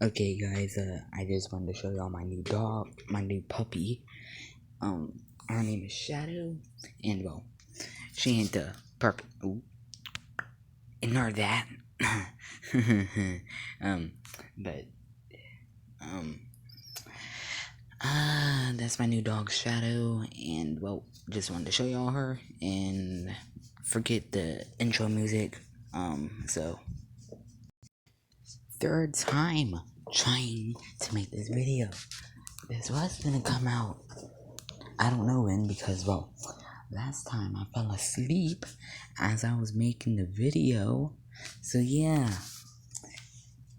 Okay, guys, I just wanted to show y'all my new dog, my new puppy. Her name is Shadow, and well, she ain't the perfect. Ooh, ignore that. um, but um, that's my new dog Shadow, and well, just wanted to show y'all her, and forget the intro music. So third time trying to make this video. This was gonna come out. I don't know when because well, last time I fell asleep as I was making the video. So yeah.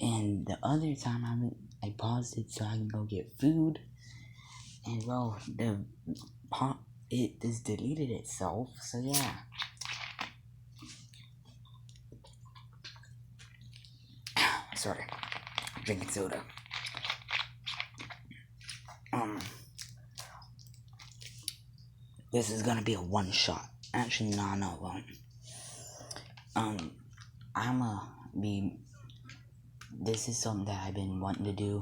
And the other time I paused it so I can go get food. And well, it just deleted itself. So yeah. Sorry. Drinking soda. Um this is gonna be a one shot. Actually no it won't. I'ma be this is something that I've been wanting to do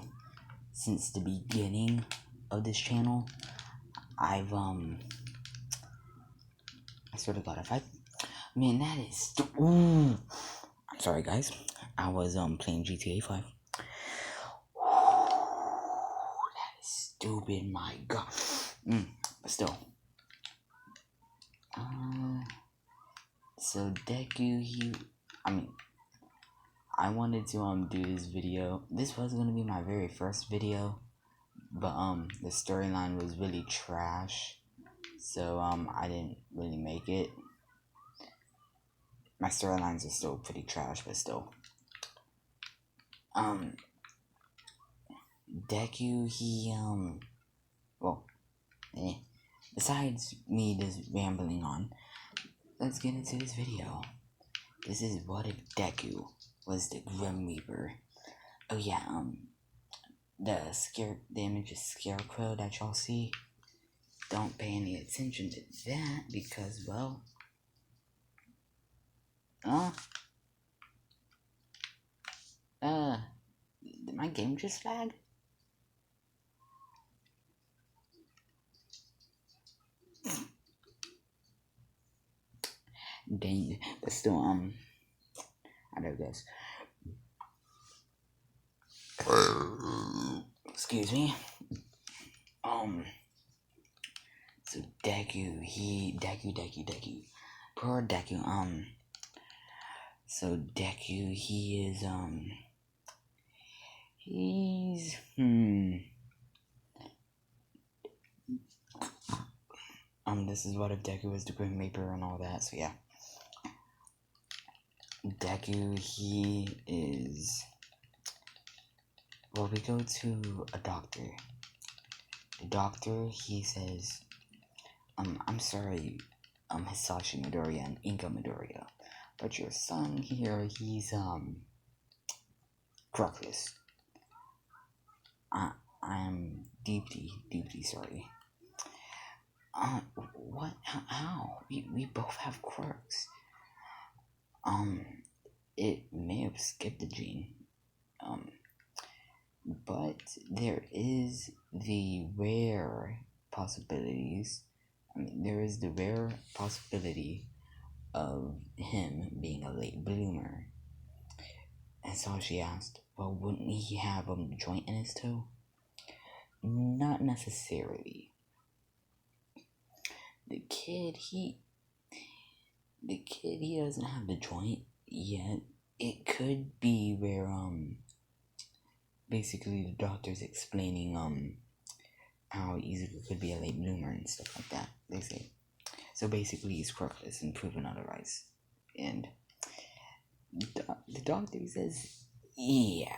since the beginning of this channel. I swear to God, if I, man, that is, ooh, I'm sorry, guys. I was playing GTA 5. That is stupid, my God. But still, so Deku, I wanted to do this video. This was gonna be my very first video, but the storyline was really trash, so I didn't really make it. My storylines are still pretty trash, but still. Deku, well, besides me just rambling on, let's get into this video. This is what if Deku was the Grim Reaper. Oh yeah, the image of Scarecrow that y'all see, don't pay any attention to that because, well, did my game just lag? Dang, but still, I digress. Excuse me. So Deku. Poor Deku, so Deku, he's, this is what if Deku was the Grim Reaper and all that, so yeah. Deku, he is, well, we go to a doctor. The doctor, he says, I'm sorry, Hisashi Midoriya and Inka Midoriya, but your son here, he's, Crocus. I'm deeply sorry. What? How? We both have quirks. It may have skipped a gene. But there is the rare possibilities. There is the rare possibility of him being a late bloomer. And so she asked, well, wouldn't he have a joint in his toe? Not necessarily. The kid, he doesn't have the joint yet. It could be where, basically the doctor's explaining, how easy it could be a late bloomer and stuff like that, they say. So basically he's quirkless and proven otherwise. And the doctor says, yeah.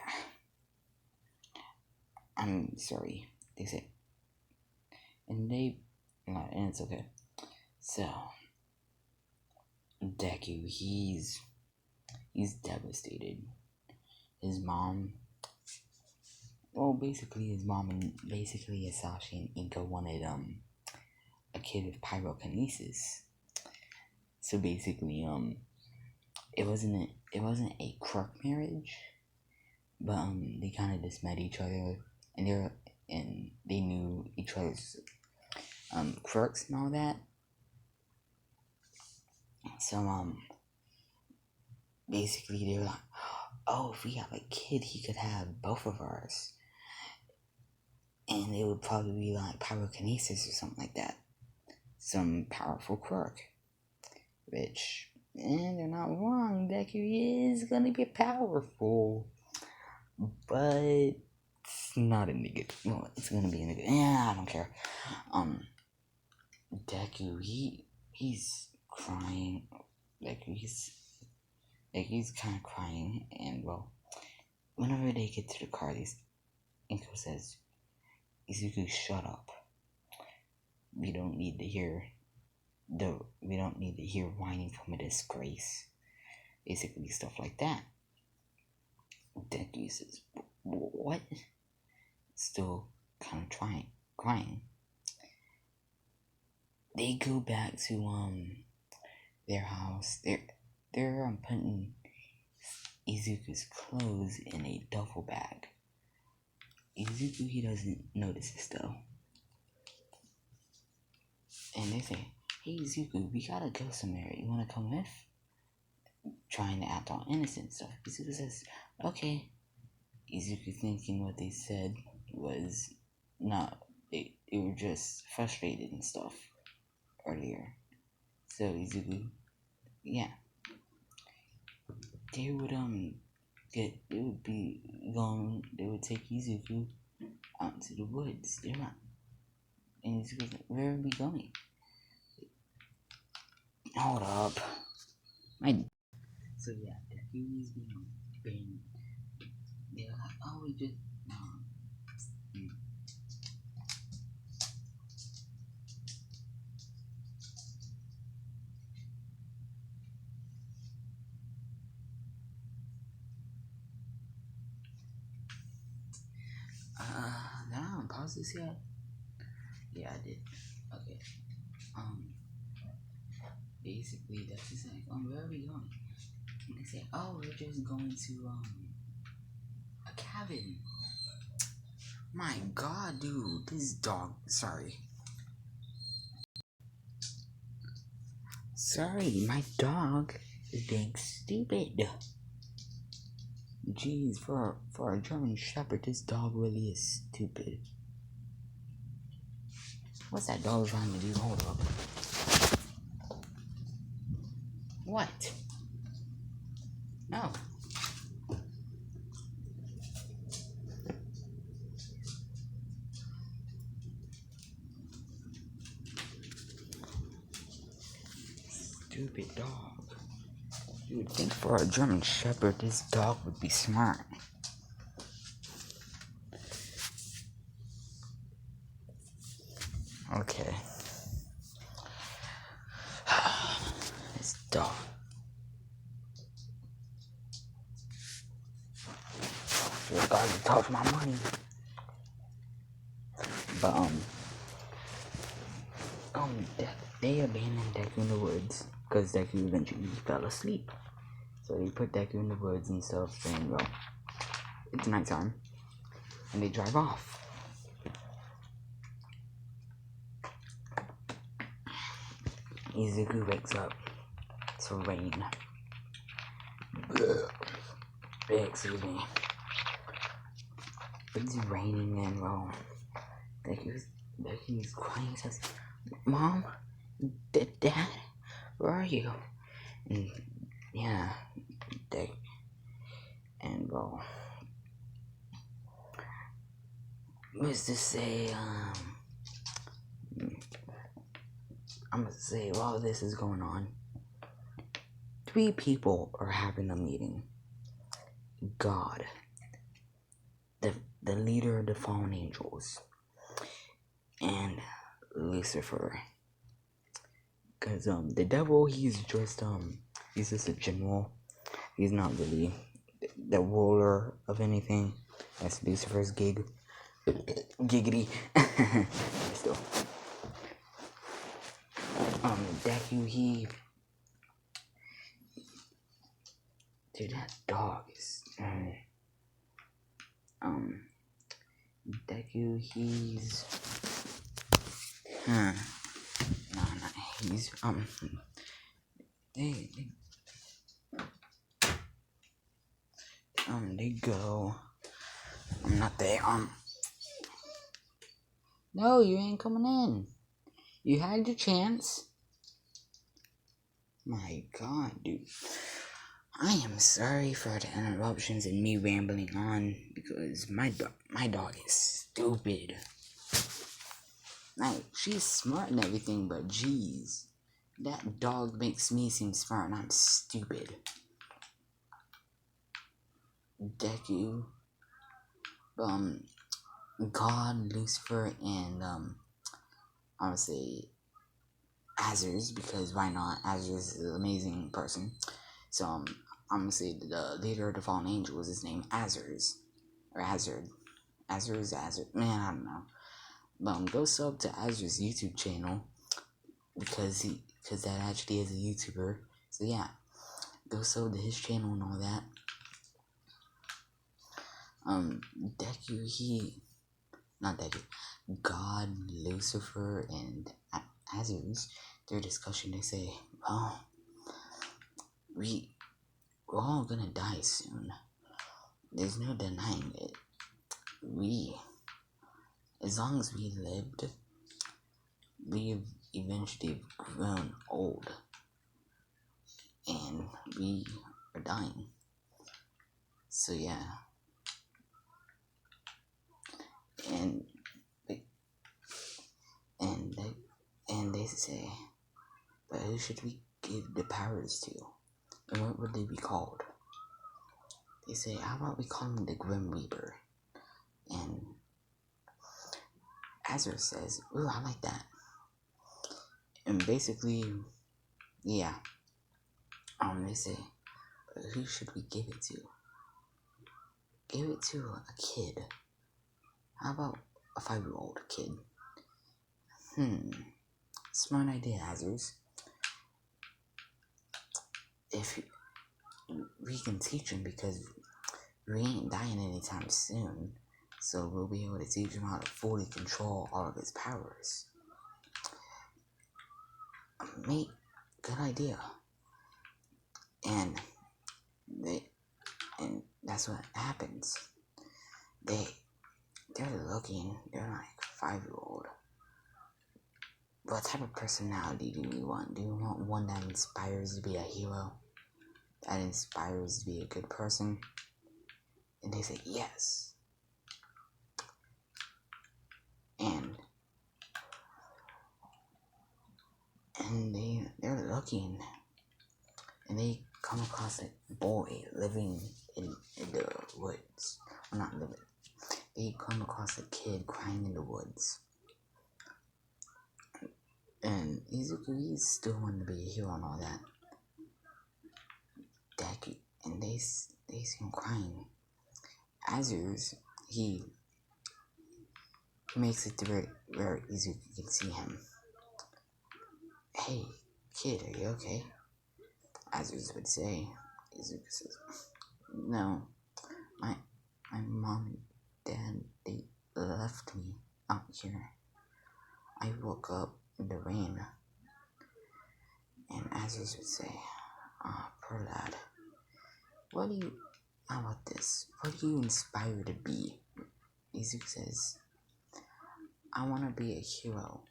I'm sorry, they say. And it's okay. So, Deku, he's devastated. His mom, well, basically his mom and basically Hisashi and Inka wanted a kid with pyrokinesis. So basically it wasn't a quirk marriage, but they kind of just met each other, and they knew each other's quirks and all that. So basically they were like, oh, if we have a kid, he could have both of ours, and it would probably be like pyrokinesis or something like that, some powerful quirk. Which, they're not wrong. Deku is gonna be powerful, but it's not in the good. Well, it's gonna be in the good. Yeah, I don't care. Deku, he's crying. He's kind of crying, and well, whenever they get to the car, Inko says, "Izuku, shut up. We don't need to hear whining from a disgrace." Basically, stuff like that. Deku says, "What?" Still kind of crying. They go back to their house. They're putting Izuku's clothes in a duffel bag. Izuku, he doesn't notice this though. And they say, "Hey Izuku, we gotta go somewhere. You wanna come with?" Trying to act all innocent stuff. Izuku says, "Okay." Izuku thinking what they said was not. They were just frustrated and stuff earlier. So Izuku, yeah, they would take Izuku out to the woods. They're not, and Izuku's like, "Where are we going?" Hold up, so yeah, Deku is being. They're like, "Oh, we just." No, pause this yet? Yeah, I did. Okay. Basically, that's just like, where are we going? And they say, "Oh, we're just going to, a cabin." My god, dude, this dog, sorry, my dog is being stupid. Jeez, for a German Shepherd, this dog really is stupid. What's that dog trying to do? Hold up. What? No. Stupid dog. You would think for a German Shepherd, this dog would be smart. Okay. This dog. This guy can touch my money. But they abandoned Deku in the woods because Deku eventually fell asleep. So they put Deku in the woods and stuff, and well, it's nighttime, and they drive off. Izuku wakes up to rain. Excuse me. It's raining, and well, Deku's crying. Says, "Mom, Dad, where are you?" And yeah, and well, let's just say, I'm gonna say while this is going on, 3 people are having a meeting. God, the leader of the fallen angels, and Lucifer. Cause the devil, he's just a general. He's not really the ruler of anything. That's Lucifer's gig. Giggity. Still. Deku, dude, that dog is. um, Deku, he's, no, not he's, they, they go, not they, no, you ain't coming in. You had your chance. My God, dude. I am sorry for the interruptions and me rambling on because my dog is stupid. Like, she's smart and everything, but jeez, that dog makes me seem smart and I'm stupid. Deku, God, Lucifer, and I would say Azers, because why not? Azers is an amazing person. So I'm gonna say the leader of the fallen angels is named Azers or Azard. Azard. Man, I don't know. But go sub to Azer's YouTube channel because that actually is a YouTuber. So yeah, go sub to his channel and all that. Deku, not Deku, God, Lucifer, and Azers, their discussion, they say, well, we're all gonna die soon. There's no denying it. As long as we lived, we've eventually grown old. And we are dying. So yeah. And they say, but who should we give the powers to? And what would they be called? They say, how about we call him the Grim Reaper? And Azra says, ooh, I like that. And basically, yeah. They say, but who should we give it to? Give it to a kid. How about a 5-year-old kid? Smart idea, Azers. If we can teach him, because we ain't dying anytime soon, so we'll be able to teach him how to fully control all of his powers. Mate, good idea. And that's what happens. They're like 5-year-old. What type of personality do we want? Do you want one that inspires to be a hero? That inspires to be a good person? And they say yes. And they're looking, and they come across a boy living in the woods. Well, not living. They come across a kid crying in the woods. And Izuku, still wanting to be a hero and all that. Deku, and they see him crying. Azures, he makes it to where Izuku can see him. Hey, kid, are you okay? Azures would say. Izuku says, no, my mom and dad, they left me out here. I woke up in the rain. And Azures would say, poor lad. How about this? What do you inspire to be? Izuku says, I want to be a hero,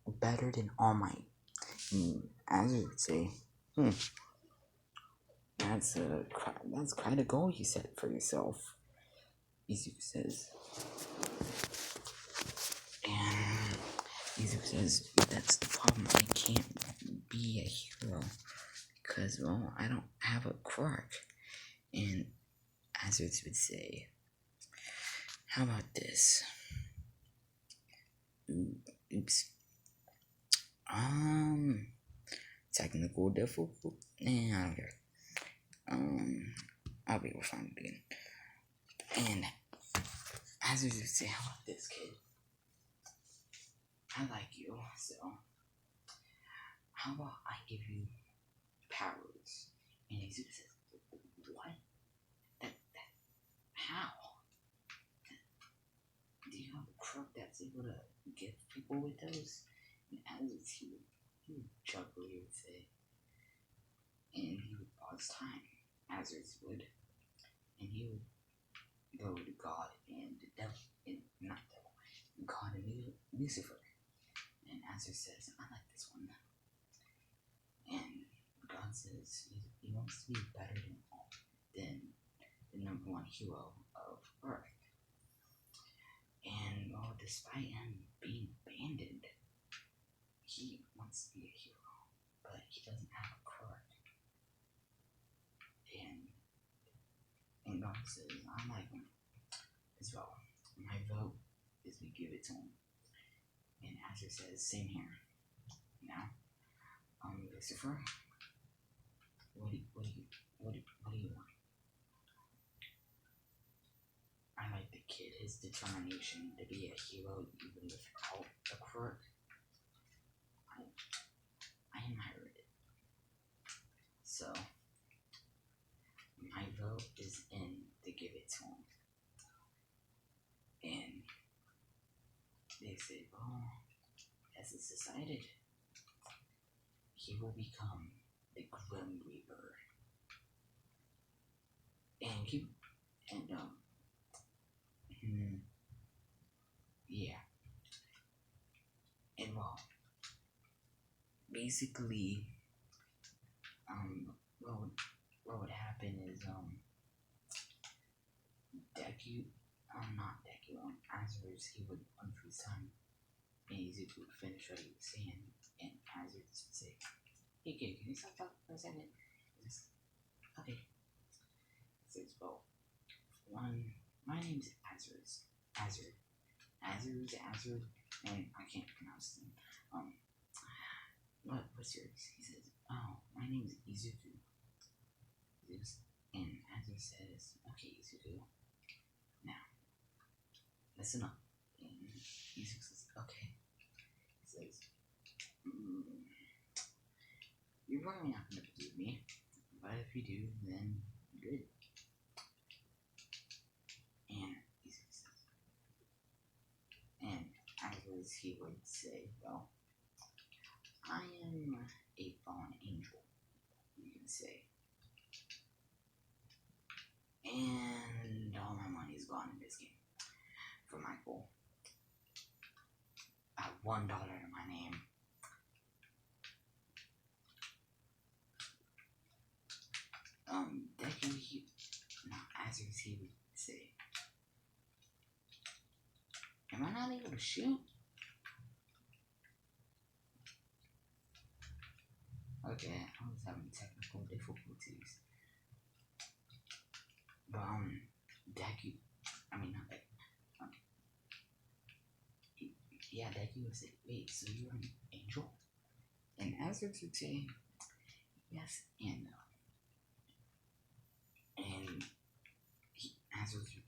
better than All Might. Azure would say, that's quite a goal you set for yourself. Izuku says, and Izuku says, that's the problem. I can't be a hero because, well, I don't have a quirk. And Azure would say, how about this? Oops. Technical difficulty. Nah, I don't care. I'll be able to find it again. And as you say, how about this, kid? I like you, so how about I give you powers? And Izuku says, what? That how? crook that's able to get people with those. And as he would chuckle, he would say, and he would pause time, Azers would, and he would go to God and the devil, and not devil, God and Lucifer. And Azur says, I like this one. And God says he wants to be better than the number one hero of Earth. And well, despite him being abandoned, he wants to be a hero, but he doesn't have a quirk. And God says, I like him as well. My vote is we give it to him. And Azur says, same here. Now, Lucifer, what do you want? I like the kid, his determination to be a hero even without a quirk. I admire it. So, my vote is in to give it to him. And they say, well, as it's decided, he will become the Grim Reaper. Yeah. And well, basically, what would happen is, Deku, not Deku, Azur's, he would unfreeze time, and Izuku would finish what he was saying, and Azur would say, hey kid, can you stop talking for a second? Okay. He says, well, my name's Azur, and I can't pronounce them. What's yours? He says, oh, my name's Izuku. And Azur says, okay, Izuku, now, listen up. And Izuku says, okay. He says, you're probably not going to believe me, but if you do, then good. And Izuku says, and as he would say, well, I am a fallen angel, you can say. And all my money's gone in this game. For Michael, I have $1 to my name. Deku, Azur's, he would say, am I not able to shoot? Okay, I was having technical difficulties. But, Deku, not Deku, yeah, Deku would say, wait, so you're an angel? And Azur would say, yes and no. And Azur would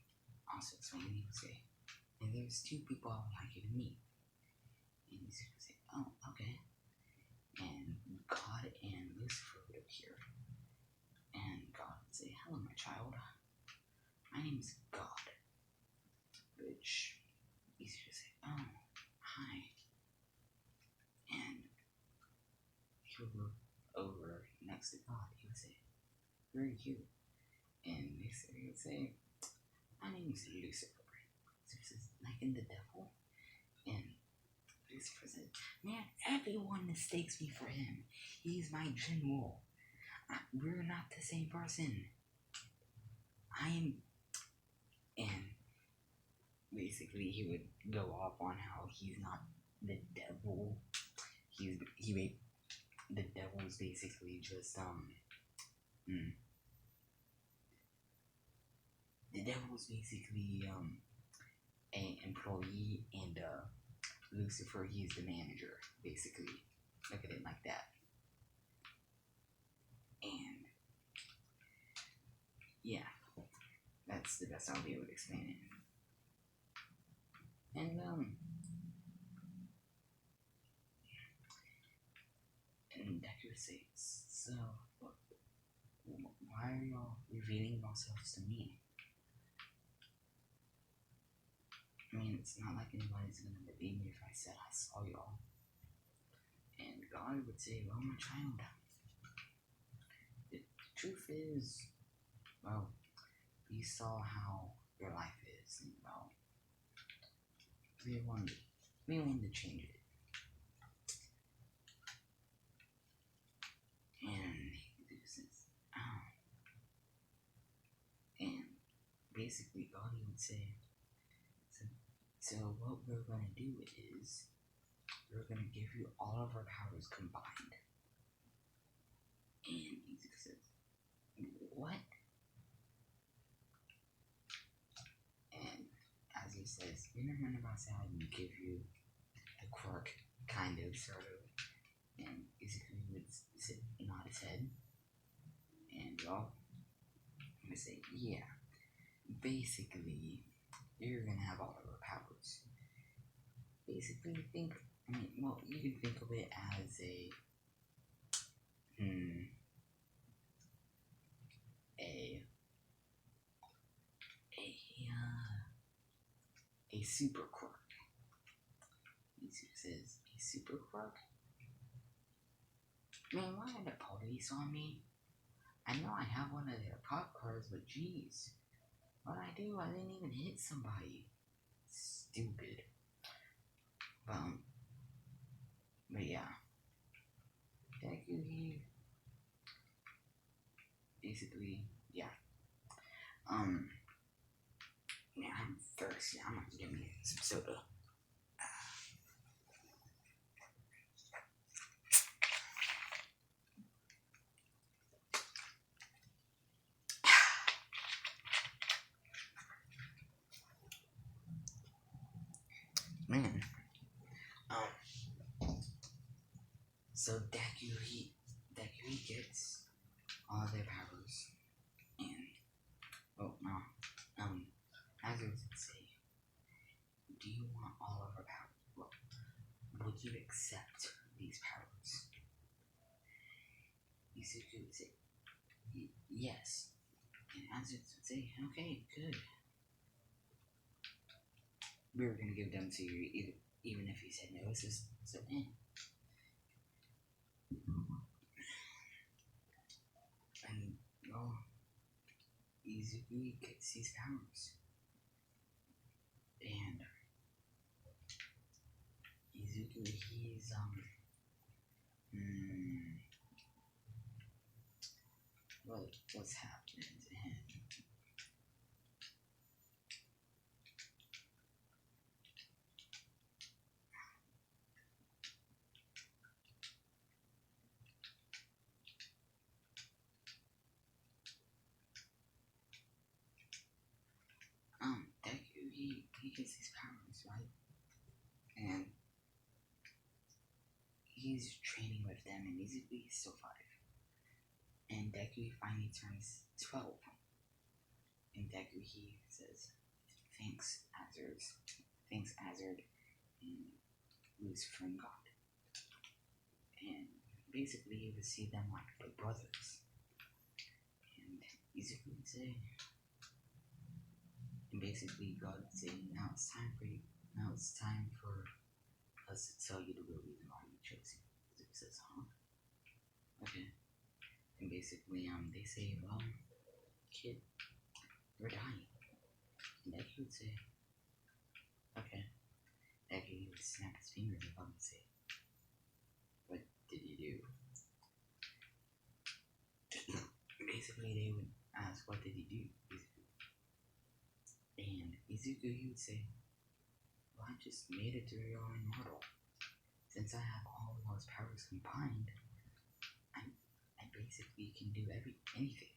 also explain, he would say, and there's two people I would like you to meet. And Azur would say, oh, okay. And God and Lucifer would appear. And God would say, hello, my child. My name is God. Which Azur would say, oh, hi. And he would look over next to God. He would say, who are you? And Lucifer would say, my name is Lucifer. Lucifer says, like in the devil? And Lucifer says, man, everyone mistakes me for him. He's my general. We're not the same person. I am. And basically, he would go off on how he's not the devil. The devil is basically just the devil is basically an employee, and Lucifer, he's the manager, basically. Look at it like that. And yeah, that's the best I'll be able to explain it. And Deku says, so why are y'all revealing yourselves to me? mean, it's not like anybody's gonna believe me if I said I saw y'all. And God would say, well, my child, the truth is, well, we saw how your life is, and well, we wanted to change it. And he says, oh. And basically, God would say, so what we're gonna do is, we're gonna give you all of our powers combined. And he says, what? And as he says, we're not gonna say how we give you a quirk, kind of, sort of. And basically would sit nod his head. And y'all, I'm gonna say, yeah. Basically, you're gonna have all of our powers. Basically, you can think of it as a super quirk. He says, a super quirk? Man, why did the police on me? I know I have one of their cop cars, but geez. What'd I do? I didn't even hit somebody. Stupid. But yeah. Deku, he basically, yeah. Man, I'm thirsty. I'm gonna get me some soda. Man. So Deku, he gets all their powers. And, oh, no. As I was gonna say, do you want all of our powers? Well, would you accept these powers? Izuku would say, yes. And Azure would say, okay, good. We were gonna give them to you even if he said no. So and well, Izuku gets these powers. And Izuku, he's what's happening to him? Deku, he gets these powers, right? And he's training with them, and Izuku is still 5. And Deku finally turns 12. And Deku, he says, thanks, Azard, and Lucifer God. And basically, you would see them like big brothers. And Izuku would say, and basically, God would say, now it's time for us to tell you the real reason why we chose you. Izuku says, huh? Okay. And basically, they say, well, kid, we're dying. And Deku would say, okay. Deku would snap his fingers and God would say, what did you do? Basically, they would ask, what did he do? And Izuku, he would say, well, I just made it through your immortal. Since I have all of those powers combined, I basically can do anything.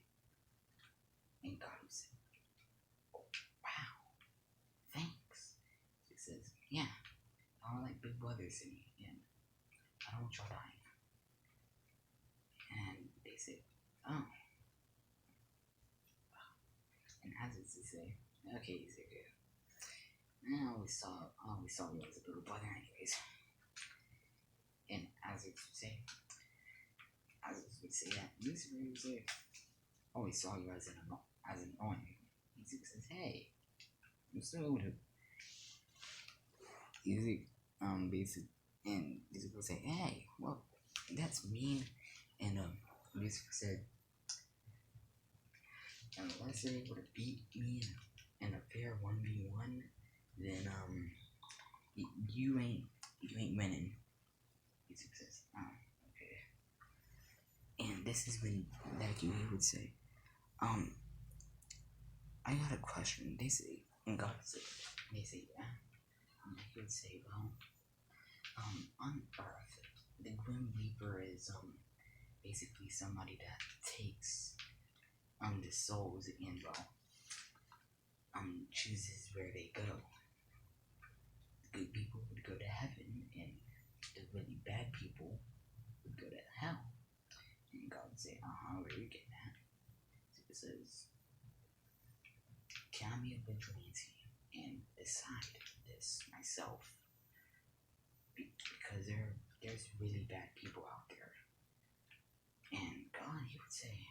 And God would say, oh, wow, thanks. He says, yeah, y'all are like big brothers to me, and I don't want y'all dying. And they say, oh. And as it's to say, okay, Izuku, I always saw you as a little brother anyways. And as it would say that, Lucifer would say, always saw you as an annoying. Izuku says, hey, I'm still Easy, basic, and Easy would say, "Hey, well, that's mean," and Music said, "Unless you're able to beat me in a fair 1v1, then you ain't winning." Music says, "Oh, okay." And this is when Deku he would say, "I got a question." They say, and God said, they say, "Yeah." And Deku would say, "Well, on Earth, the Grim Reaper is basically somebody that takes the souls and chooses where they go. The good people would go to heaven, and the really bad people would go to hell." And God would say, "Where are you getting at?" So it says, "Can I be a vigilante and decide this myself? Because there's really bad people out there." And God, he would say,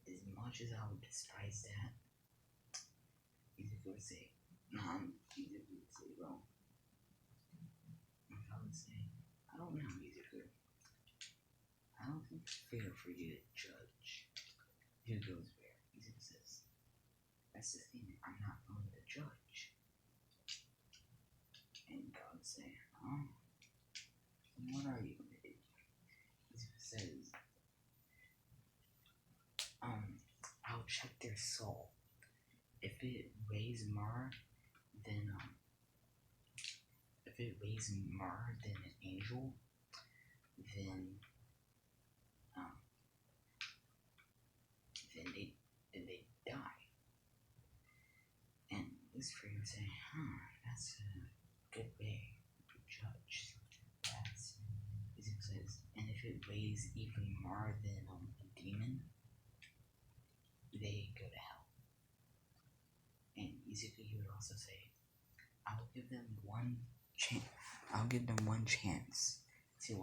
"As much as I would despise that," Ezekiel would say, Ezekiel would say, "Well," and God would say, "I don't know, Ezekiel. I don't think it's fair for you to judge who goes where." Ezekiel says, "That's the thing, I'm not going to judge." And God would say, "What are you going to do?" Ezekiel says, "I'll check their soul. If it weighs more than an angel, then um, then they die." And this for you say, that's a good way to judge that. Ezekiel says, "And if it weighs even more than a demon, they go to hell." And Ezekiel he would also say, I'll give them one chance to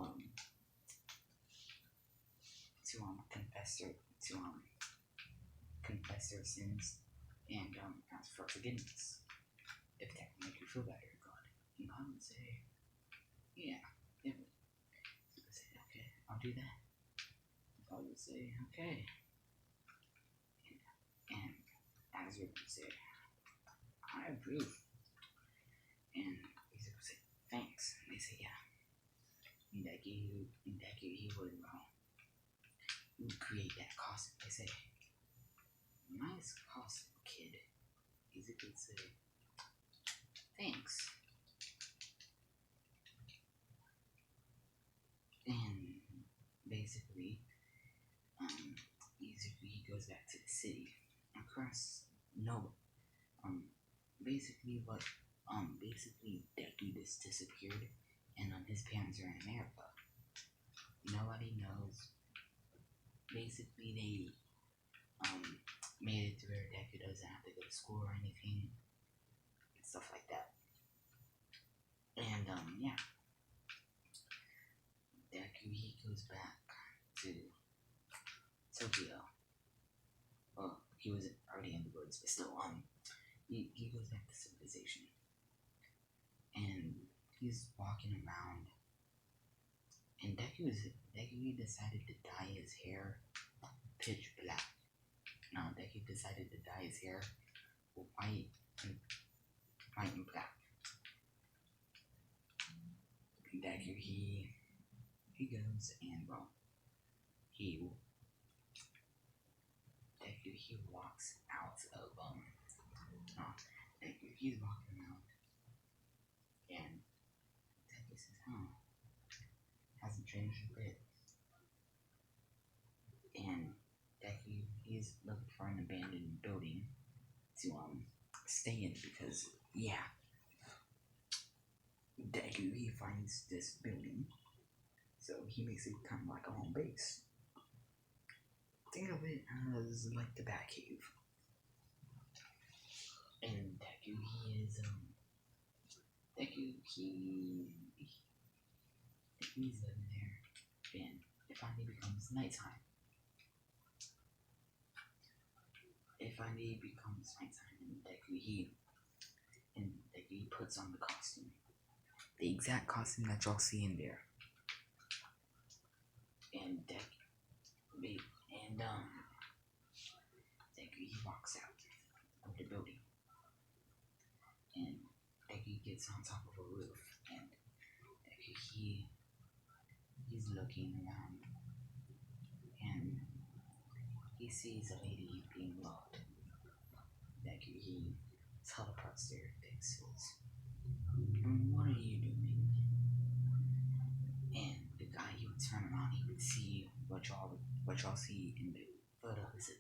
confess their sins and ask for forgiveness, if that can make you feel better, God. And God would say, "Yeah, it would." So would say, "Okay, I'll do that." God would say, "Okay." And Azure would say, "I approve." And Ezekiel would say, "Thanks." And they say, "Yeah." And Deku he would create that costume. They say, "Nice costume, kid." Ezekiel would say, "Thanks." And basically, Ezekiel he goes back to the city. Across no, basically Deku just disappeared, and his parents are in America. Nobody knows. Basically, they made it to where Deku doesn't have to go to school or anything, and stuff like that. And yeah, Deku he goes back to Tokyo. Well, he was already in the woods, but still, he goes back to civilization, and he's walking around. And Deku decided to dye his hair pitch black. Now Deku decided to dye his hair white and black. And Deku he goes and Deku he walks out of Deku he's walking around, and Deku says, hasn't changed a bit. And Deku he's looking for an abandoned building to stay in, because Deku he finds this building, so he makes it kind of like a home base. Think of it as like the Batcave. And Deku he's living there, and it finally becomes nighttime. And Deku puts on the costume. The exact costume that y'all see in there. And Deku, he walks out of the building. And Deku gets on top of a roof. And Deku, he's looking around. And he sees a lady being loved. Deku, he teleports there, fixes. What are you doing? And the guy, he would turn around, he would see what y'all see in the photo. He said,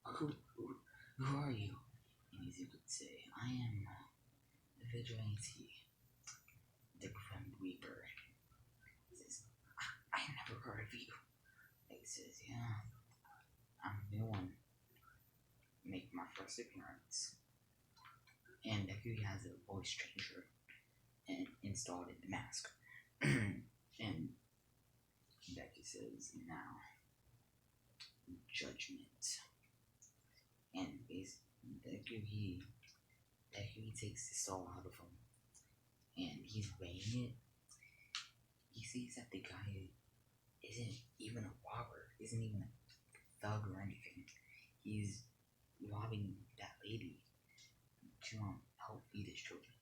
who are you? And he would say, I am the vigilante, the Grim Reaper. He says, I never heard of you. He says, yeah, I'm the new one. Make my first appearance. And Deku has a voice changer and installed in the mask. And Deku says, now, judgment. And Deku, he takes the soul out of him. And he's weighing it. He sees that the guy isn't even a robber, isn't even a thug or anything. He's robbing that lady to help feed his children.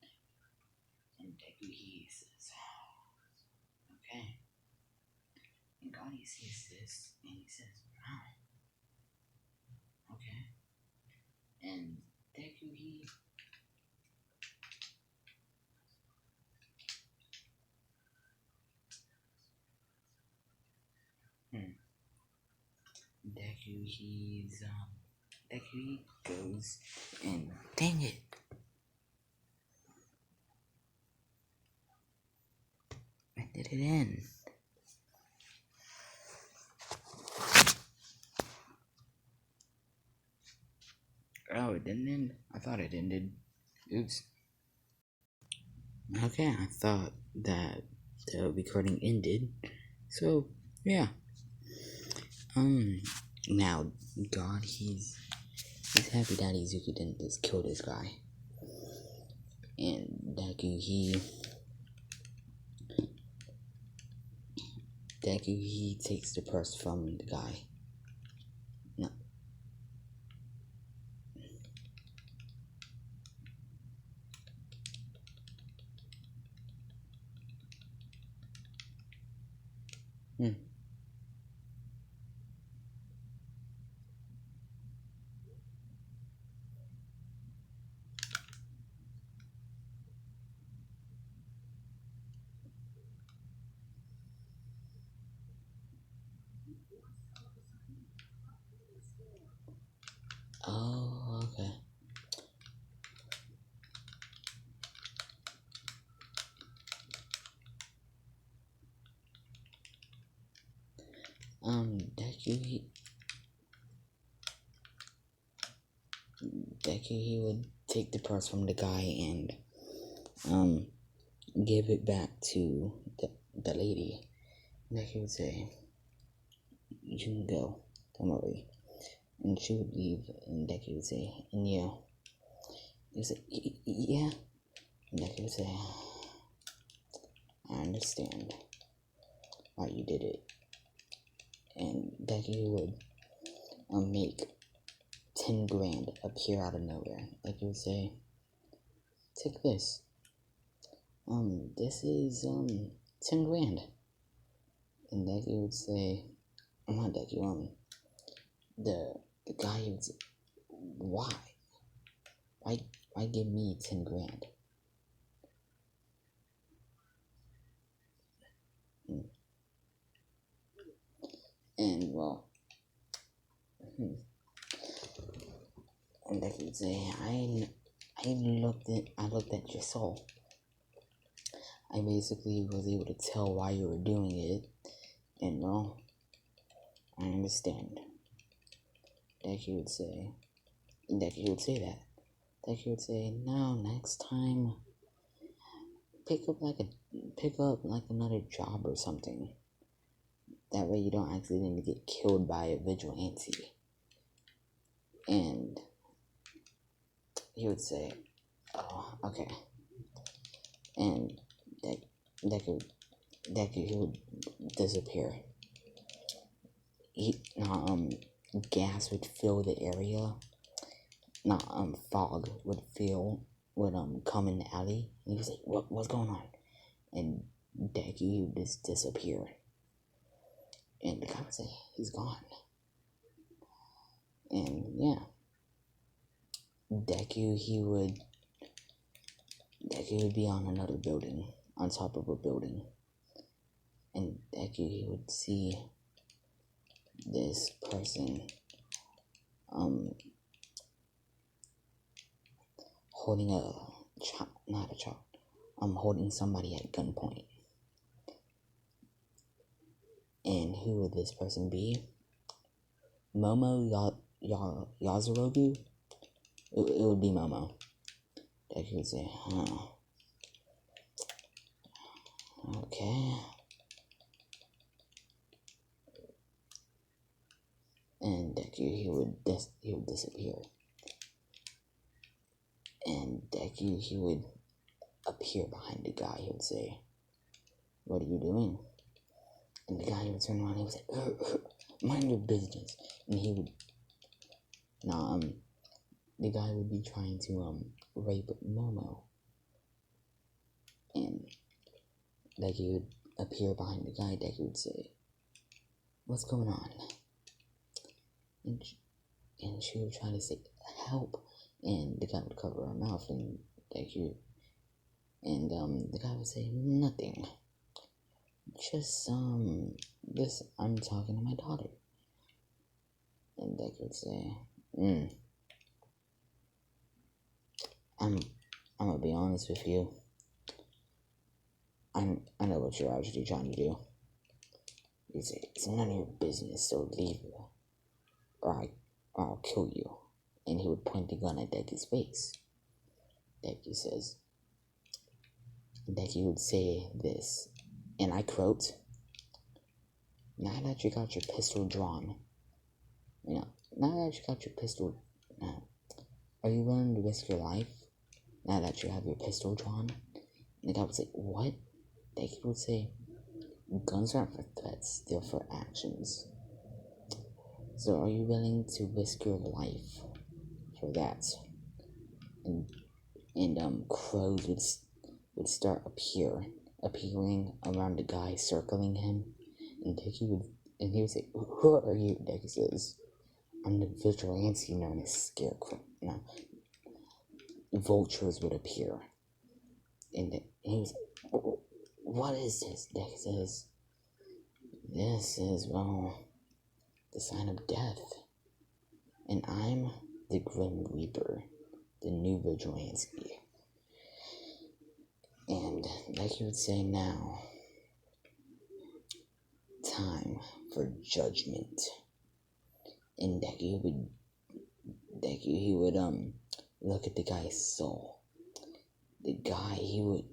And Deku, he says, okay. And God, he sees this, and he says, wow. Okay. And Deku, Deku, he goes and dang it. When did it end? Oh, it didn't end? I thought it ended. Oops. Okay, I thought that the recording ended. So, yeah. Now, God, he's happy that Izuku didn't just kill this guy. And Deku, he takes the purse from the guy. No. Oh, okay. Deku, he would take the purse from the guy and, give it back to the lady. Deku would say, you can go, don't worry. And she would leave, and Deku would say, and you? He would say, yeah. And Deku would say, I understand why you did it. And Deku would make 10 grand appear out of nowhere. Like you would say, take this. This is 10 grand. And Deku would say, not Deku, the guy would say, why? Why give me 10 grand? And well, and Deku would say, I looked at your soul. I basically was able to tell why you were doing it, and well, I understand. Deku would say that. Deku would say, no, next time, pick up like another job or something. That way you don't accidentally get killed by a vigilante. And he would say, oh, Okay. And Deku he would disappear. Gas would fill the area. Fog would come in the alley. And he was like, what's going on? And Deku would just disappear. And the guy would say, he's gone. And yeah. Deku would be on another building, on top of a building. And Deku, he would see this person, holding not a child, holding somebody at gunpoint. And who would this person be? Momo Yazurogu? It would be Momo. Deku would say, okay. And Deku, he would disappear. And Deku, he would appear behind the guy. He would say, what are you doing? And the guy would turn around and he would say, mind your business. And he would, the guy would be trying to, rape Momo. And Deku would appear behind the guy. Deku would say, what's going on? And she would try to say, help. And the guy would cover her mouth, and Deku, and, the guy would say, nothing. Just, this, I'm talking to my daughter. And Deku would say, I'm gonna be honest with you. I know what you're actually trying to do. He'd say, it's none of your business, so leave her, or I'll kill you. And he would point the gun at Deku's face. Deku would say this, and I quote, now that you got your pistol drawn, now that you got your pistol, are you willing to risk your life now that you have your pistol drawn? And the guy would say, what? Deku would say, guns aren't for threats, they're for actions. So are you willing to risk your life for that? And crows would start appearing around the guy, circling him. And he would say, who are you? Deku says, I'm the vigilante known as Scarecrow. Now, vultures would appear. And he was like, what is this? Deku says, this is, the sign of death. And I'm the Grim Reaper, the new vigilante. And like you would say now, time for judgment. And Deku, he would look at the guy's soul. The guy, he would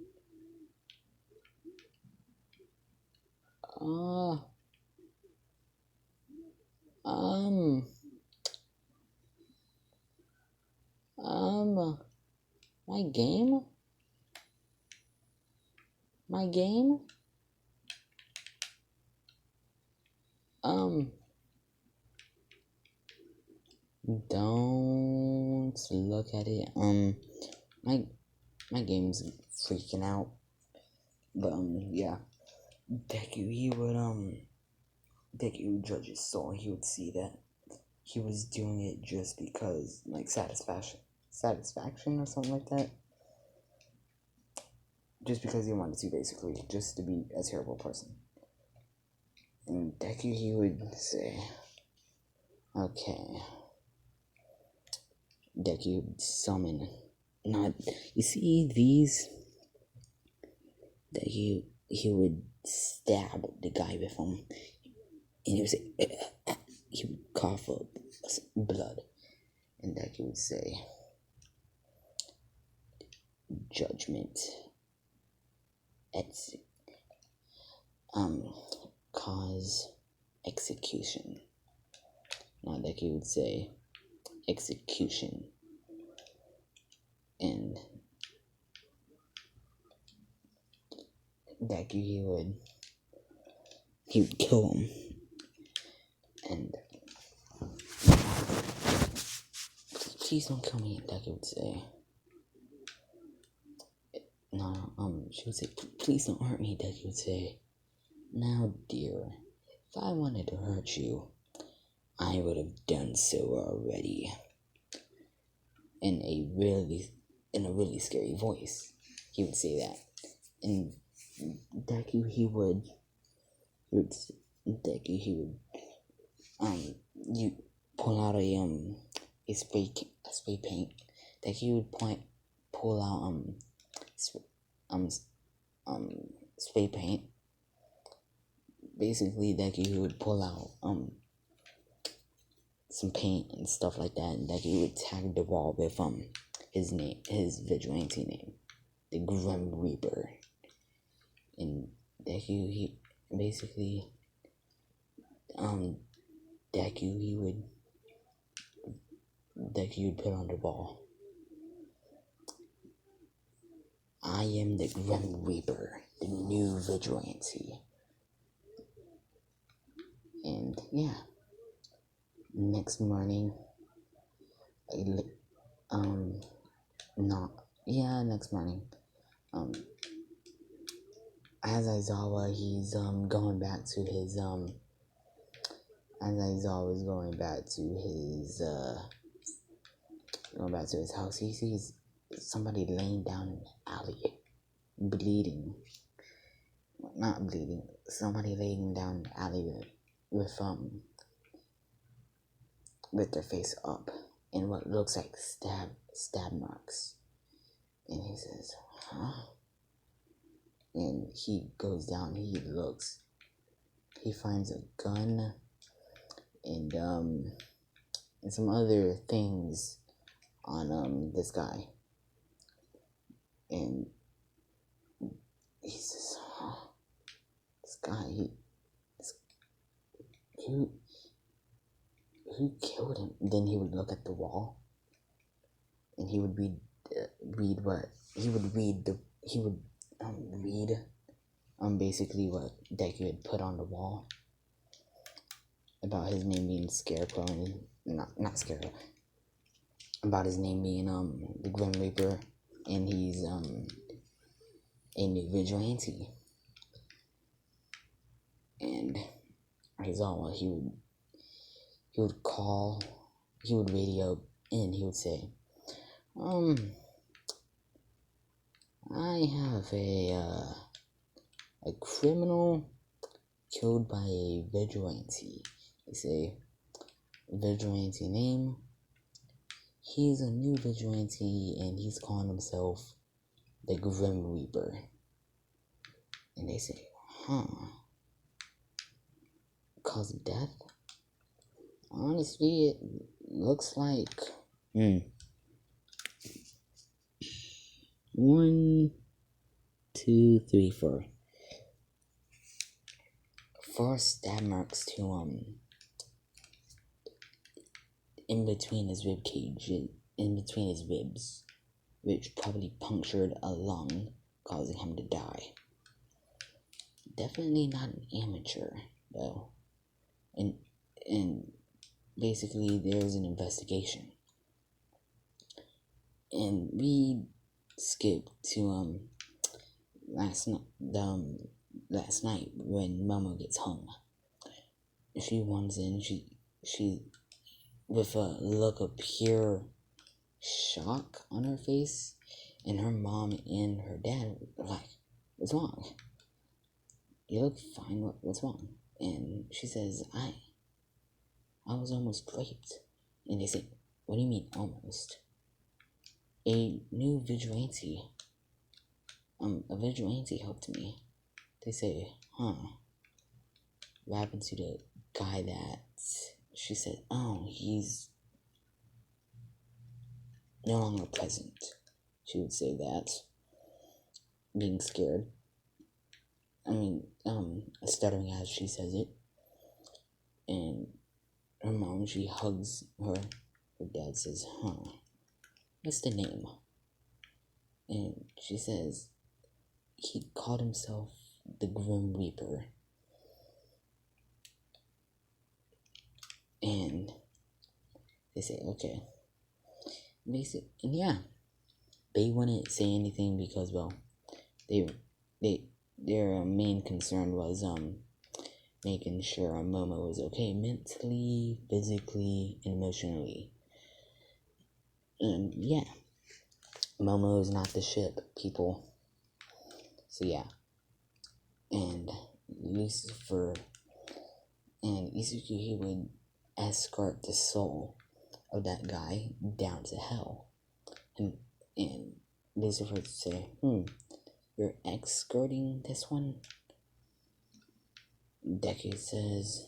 my game, don't look at it, my game's freaking out, but, yeah, Deku would judge his soul, and he would see that he was doing it just because, like, satisfaction or something like that, just because he wanted to, basically, just to be a terrible person. And Deku, he would say, okay. Deku would summon, you see these? Deku, he would stab the guy with him, and he would say, he would cough up blood, and Deku would say, judgment, cause execution. Now Deku would say, execution, and Deku, he would kill him. And please don't kill me, Deku would say. No, she would say, please don't hurt me, Deku would say. Now, dear, if I wanted to hurt you, I would have done so already. In a really scary voice, he would say that. And Deku, he would you pull out a spray paint. Deku would pull out spray paint. Basically, Deku would pull out some paint and stuff like that, and Deku would tag the wall with his vigilante name, the Grim Reaper. And Deku, he basically Deku would put on the wall, I am the Grim Reaper, the new vigilante. And yeah, next morning, as Aizawa, he's going back to his house, he sees somebody laying down in the alley, bleeding. Not bleeding. Somebody laying down in the alley with their face up and what looks like stab marks. And he says, huh? And he goes down, he looks, he finds a gun and some other things on this guy. And he says, huh? This guy, who killed him? Then he would look at the wall, and he would read basically what Deku had put on the wall about his name being Scarecrow, and not Scarecrow, about his name being the Grim Reaper, and he's a new vigilante. And Aizawa, he would radio in, he would say, I have a criminal killed by a vigilante. They say, vigilante name, he's a new vigilante, and he's calling himself the Grim Reaper. And they say, huh? Cause of death? Honestly, it looks like 1, 2, 3, 4. 4 stab marks to in between his rib cage, in between his ribs, which probably punctured a lung, causing him to die. Definitely not an amateur, though. And basically, there's an investigation. And we skip to last night when Momo gets hung. She runs in, she with a look of pure shock on her face, and her mom and her dad are like, what's wrong? You look fine, what's wrong? And she says, I was almost raped. And they say, what do you mean almost? A new vigilante, a vigilante helped me. They say, huh? What happened to the guy that, she said, oh, he's no longer present. She would say that, being scared. Stuttering as she says it. And her mom, she hugs her. Her dad says, huh? What's the name? And she says, he called himself the Grim Reaper. And they say, okay. And yeah, they wouldn't say anything because, well, their main concern was making sure Momo was okay mentally, physically, and emotionally. And yeah, Momo is not the ship, people. So yeah, and Lucifer and Isuki, he would escort the soul of that guy down to hell, and Lucifer would say, you're escorting this one? Deku says,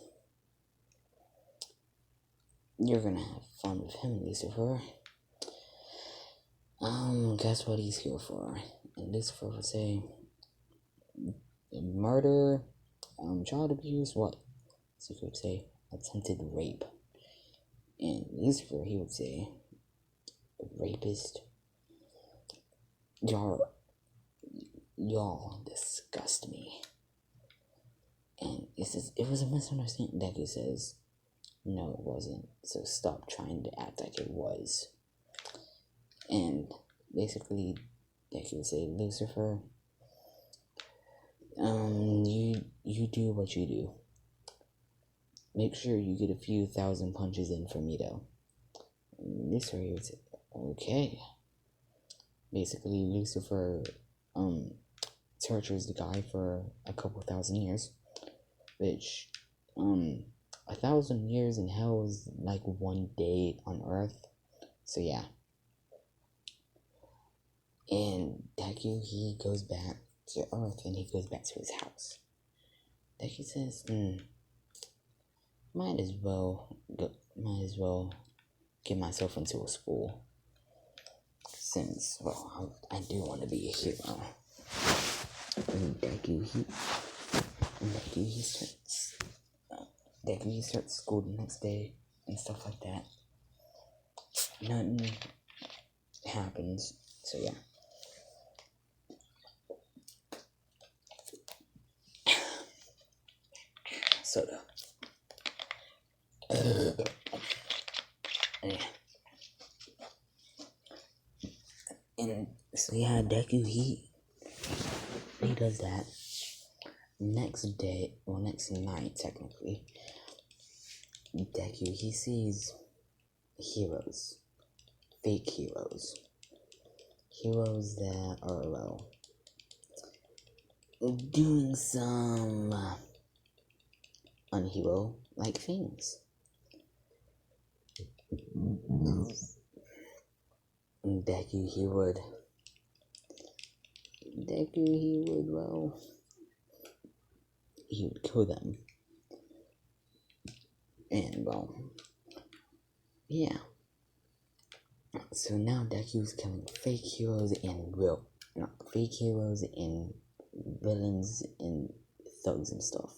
you're gonna have fun with him, Lucifer. Guess what he's here for? And Lucifer would say, murder, child abuse, what? Lucifer would say, attempted rape. And Lucifer, he would say, rapist. Y'all disgust me. And it was a misunderstanding. Deku says, no, it wasn't. So stop trying to act like it was. And basically, Deku would say, Lucifer, you do what you do. Make sure you get a few thousand punches in for me, though. And Lucifer would say, okay. Basically, Lucifer, tortures the guy for a couple thousand years, which, 1,000 years in hell is like 1 day on Earth. So yeah. And Deku, he goes back to Earth and he goes back to his house. Deku says, might as well get myself into a school. Since, well, I do want to be a hero. And Deku, he starts school the next day and stuff like that. Nothing happens, so yeah. Soda. Yeah. And so yeah, Deku, he does that. Next night, technically, Deku, he sees heroes. Fake heroes. Heroes that are, well, doing some unhero-like things. Deku, he would, well, he would kill them. And, well, yeah. So now Deku's killing fake heroes and villains and thugs and stuff.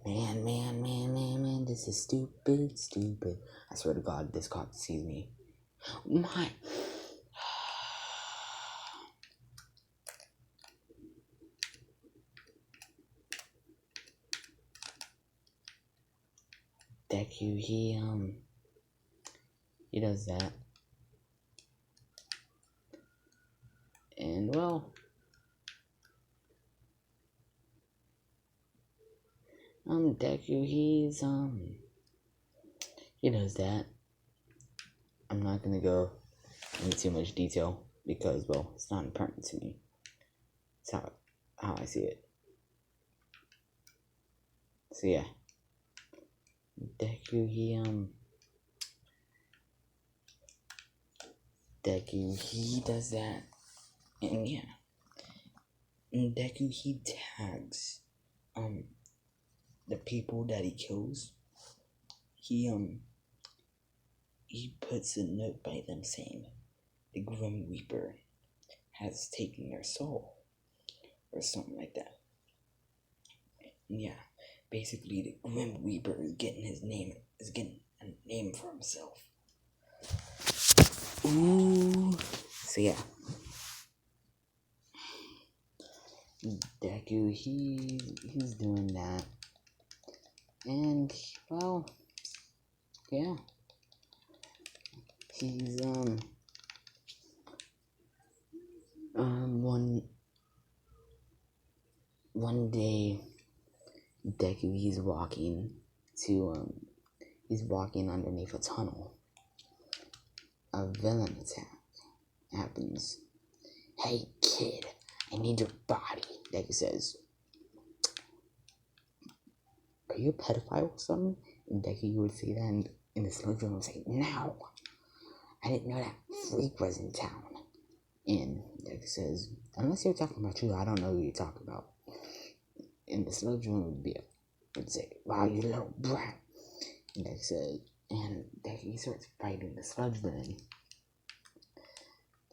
Man, this is stupid. I swear to God, this cop sees me. My... Deku, he does that. And, well, Deku, he does that. I'm not gonna go into too much detail because, well, it's not important to me. It's how I see it. So yeah, Deku, he does that, and yeah, and Deku, he tags the people that he kills. He puts a note by them saying the Grim Reaper has taken their soul, or something like that. And yeah, basically the Grim Reaper is getting a name for himself. Ooh. So yeah, Deku, he's doing that. And, well, yeah. He's, one day, Deku, he's walking underneath a tunnel. A villain attack happens. Hey, kid, I need your body, Deku says. Are you a pedophile or something? And Deku would say that, and the slow drone would say, no, I didn't know that freak was in town. And Deku says, unless you're talking about you, I don't know who you're talking about. And the slow drone would say, wow, you little brat. And Deku said, and Deku starts fighting the sludge villain.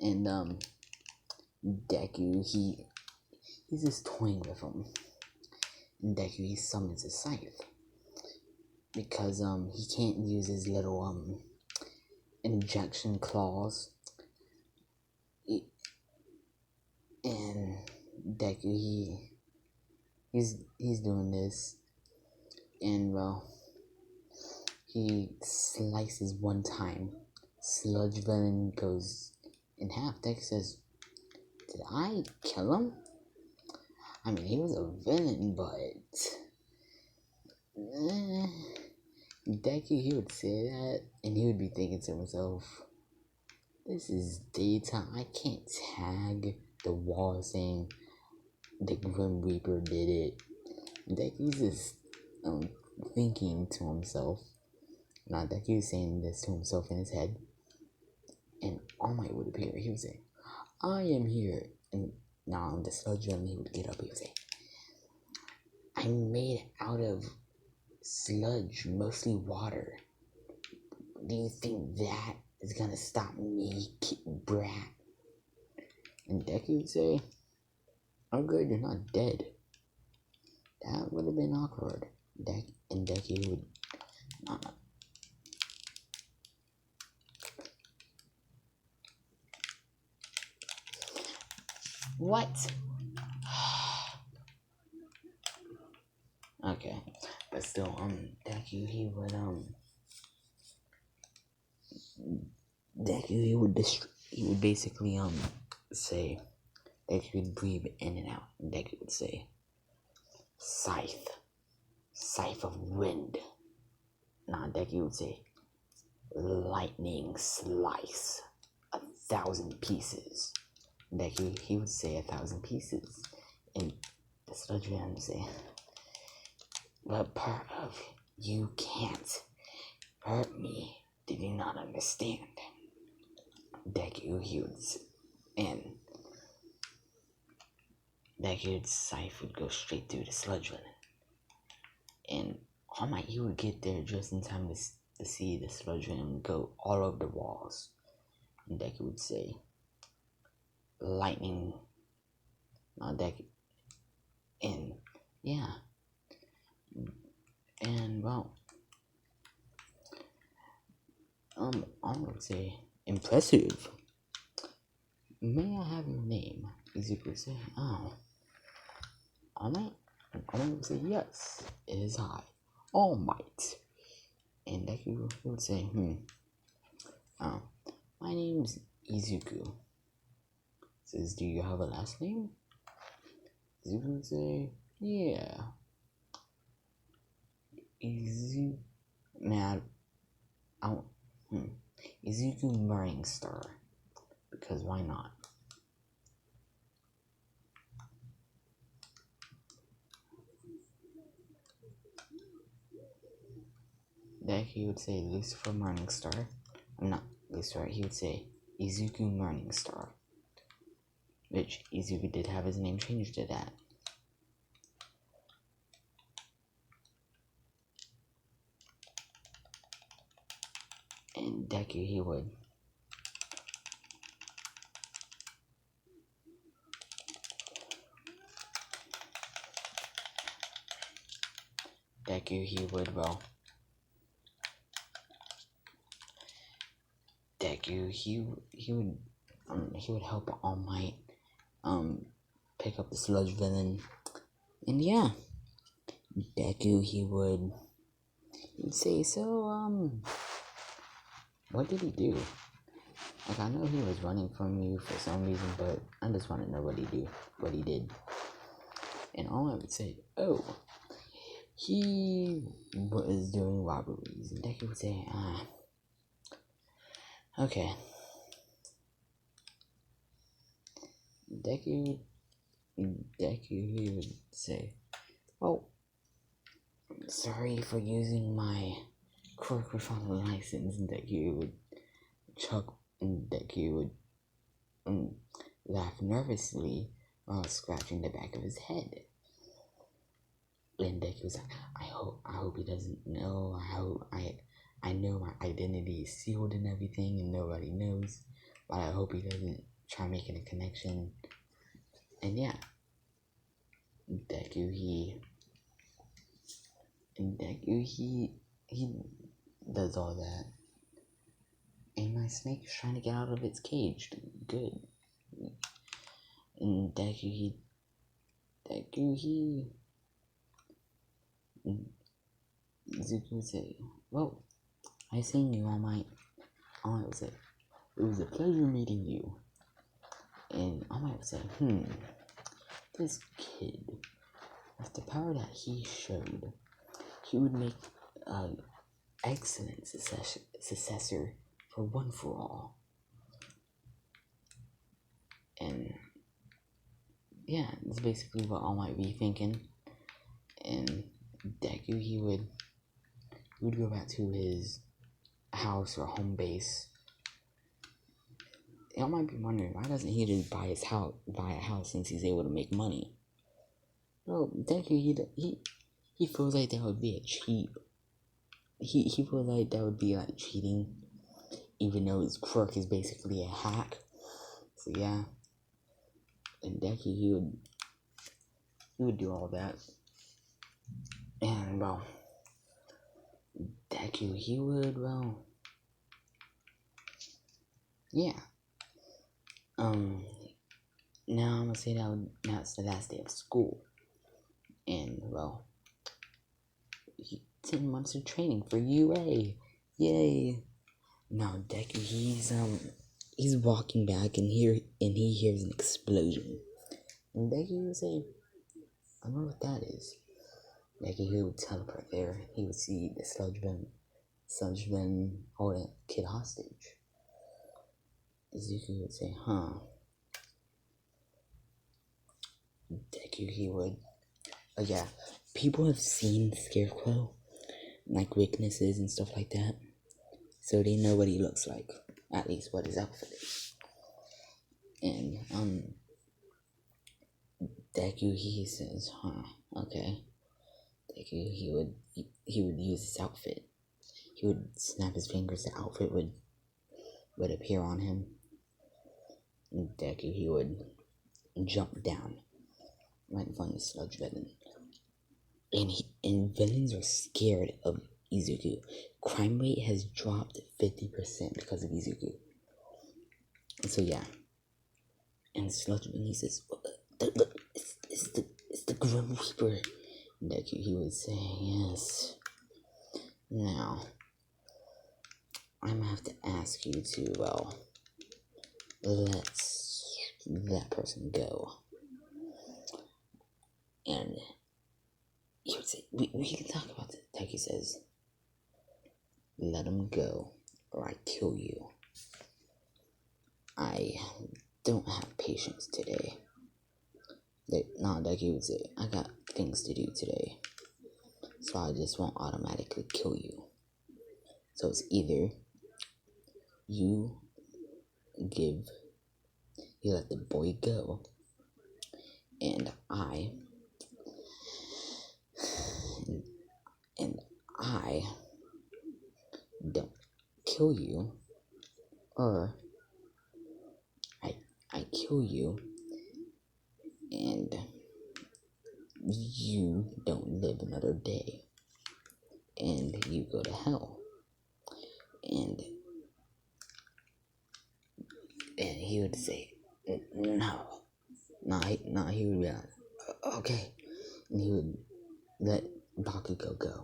And Deku, he's just toying with him. And Deku, he summons a scythe. Because he can't use his little injection claws. And Deku, he's doing this. And well, he slices one time. Sludge villain goes in half. Deku says, did I kill him? I mean, he was a villain, but Deku, he would say that, and he would be thinking to himself, this is daytime. I can't tag the wall saying the Grim Reaper did it. Deku's just thinking to himself. Now, Deku's saying this to himself in his head, and All Might would appear. He would say, I am here. And now the sludge villain, he would get up. He would say, I'm made out of sludge, mostly water. Do you think that is gonna stop me, brat? And Deku would say, oh good, you're not dead. That would have been awkward. And Deku would not. What? Okay, but still, Deku, he would basically, say, Deku would breathe in and out, and Deku would say, scythe of wind. Nah, Deku would say, lightning slice, 1,000 pieces. Deku, he would say 1,000 pieces, and the sludge man would say, what part of you can't hurt me did you not understand? Deku, he would, and Deku's scythe would go straight through the sludge villain. And All Might, he would get there just in time to see the sludge villain go all over the walls. And Deku would say, lightning, not Deku. And yeah. And well, I would say, impressive. May I have your name? Izuku would say, oh. All Might? All Might would say, yes, it is I, All Might. And Deku would say, oh, my name's Izuku. Says, do you have a last name? Izuku would say, yeah. Izuku Morningstar. Because why not? Deku would say Lucifer Morningstar. I'm not Lucifer, he would say Izuku Morningstar. Which Izuku did have his name changed to that. And Deku, he would. Deku, he would, well. Deku, he would help All Might, pick up the sludge villain. And yeah, Deku, he'd say, so, what did he do? Like, I know he was running from you for some reason, but I just want to know what he did. And all I would say, oh, he was doing robberies. And Deku would say, okay. Deku, he would say, oh, sorry for using my quirk without a license. And Deku would chuck, and Deku would laugh nervously while scratching the back of his head. And Deku was like, I hope he doesn't know. I know my identity is sealed and everything, and nobody knows. But I hope he doesn't try making a connection. And yeah, Deku, he does all that. And my snake is trying to get out of its cage. Good. And Deku, Zuko would say, well, I seen you all Might. All Might would say, it was a pleasure meeting you. And All Might would say, this kid, with the power that he showed, he would make an excellent successor for One For All. And yeah, that's basically what All Might be thinking. And Deku, he would go back to his house or home base. Y'all might be wondering, why doesn't he just buy a house since he's able to make money? Well, Deku, he feels like that would be a cheat. He feels like that would be like cheating, even though his quirk is basically a hack. So yeah, and Deku, he would do all that. And well, Deku, he would, well, yeah. Now I'm gonna say now it's the last day of school. And well, 10 months of training for UA. Yay. Now Deku, he's walking back and he hears an explosion. And Deku would say, I wonder what that is. Deku, he would teleport there. He would see the sludge villain holding a kid hostage. Zuko would say, Deku, he would. Oh yeah, people have seen Scarecrow, like weaknesses and stuff like that, so they know what he looks like, at least what his outfit is. And Deku, he says, okay. Deku, he would use his outfit. He would snap his fingers, the outfit would appear on him. And Deku, he would jump down right in front of the sludge villain. And villains are scared of Izuku. Crime rate has dropped 50% because of Izuku. So yeah. And sludge villain, he says, look, it's the Grim Reaper. And Deku, he would say, yes. Now, I'm gonna have to ask you to, well, let that person go. And he would say, we can talk about it. Deku says, let him go, or I kill you. I don't have patience today. Deku would say, I got things to do today, so I just won't automatically kill you. So it's either you let the boy go, and I don't kill you, or I kill you and you don't live another day and you go to hell. And he would say, no, he would be like, okay. And he would let Bakugo go.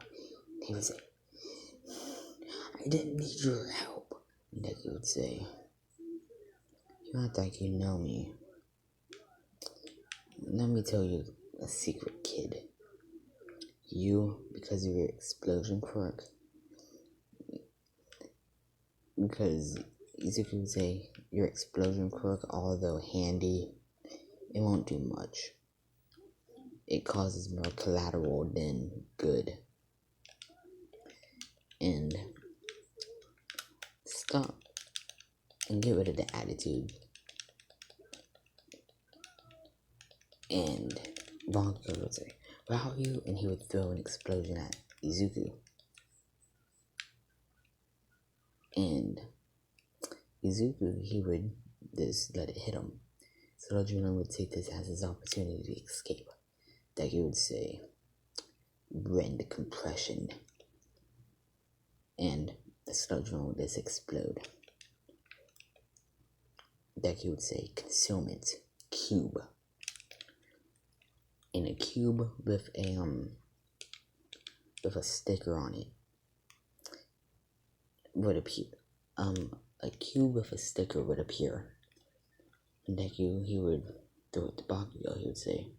He would say, I didn't need your help. And Deku would say, you act like you know me. Let me tell you a secret, kid. You, because of your explosion quirk, because Izuku would say, your explosion quirk, although handy, it won't do much. It causes more collateral than good. And stop and get rid of the attitude. And Bakugo would say, wow you, and he would throw an explosion at Izuku. And Izuku, he would just let it hit him. Sludgeman would take this as his opportunity to escape. Deku would say, rend compression. And the Sludgeman would just explode. Deku would say, concealment cube. And a cube with a sticker on it would appear. A cube with a sticker would appear. And Deku, he would throw it to Bakugo. He would say,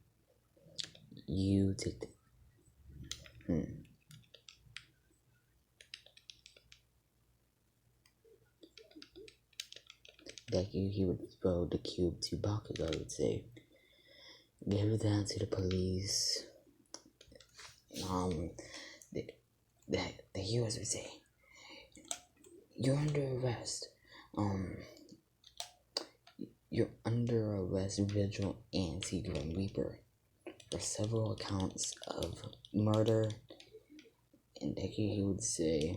you take the... Deku, he would throw the cube to Bakugo. He would say, give that to the police. The heroes would say, you're under arrest. You're under arrest, Vigilante Grim Reaper, for several accounts of murder. And Deku, he would say,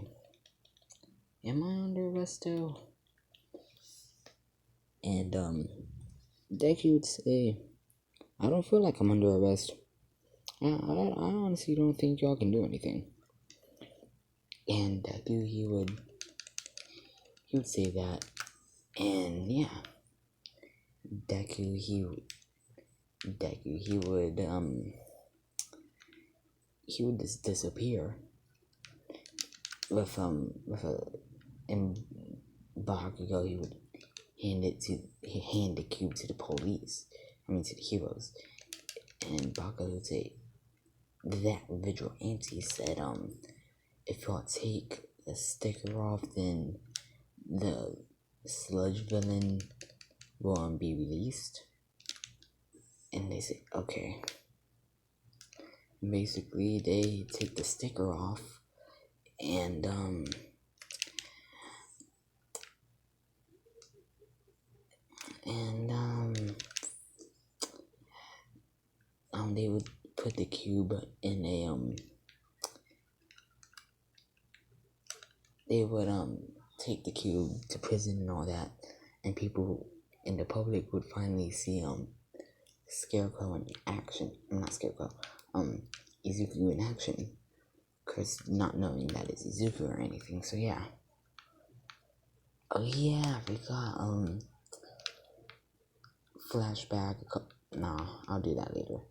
am I under arrest still? And Deku would say, I don't feel like I'm under arrest. I honestly don't think y'all can do anything. And Deku, he would say that. And yeah, Deku, he would just disappear with and Bakugo, he would hand the cube to the police. To the heroes. And Bakugo would say, that vigilante said, if y'all take the sticker off, then the sludge villain will be released. And they say, okay. Basically, they take the sticker off, and they would put the cube in a they would take the cube to prison and all that, and people in the public would finally see Scarecrow in action. Not Scarecrow, Izuku in action, cause not knowing that it's Izuku or anything. So yeah. Oh yeah, I forgot flashback. Nah, I'll do that later.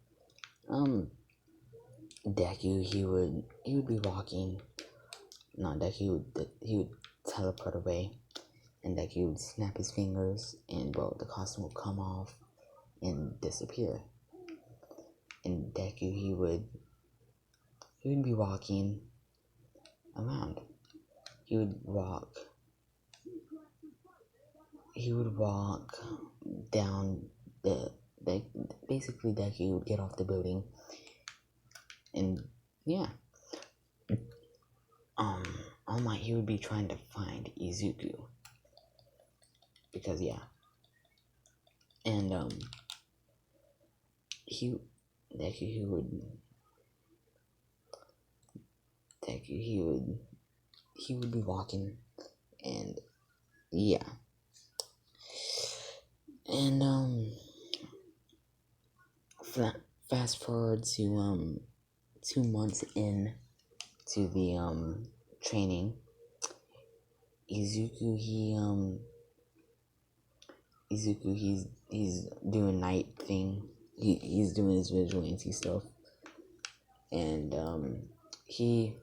Deku, he would be walking. No, Deku he would teleport away, and Deku would snap his fingers, and the costume would come off and disappear. And Deku, he would be walking around. He would walk down basically Deku would get off the building, and yeah. All Might, he would be trying to find Izuku, because yeah. And he would be walking, and yeah. And fast forward to 2 months in to the training. Izuku, he's he's doing night thing. He's doing his vigilante stuff, and he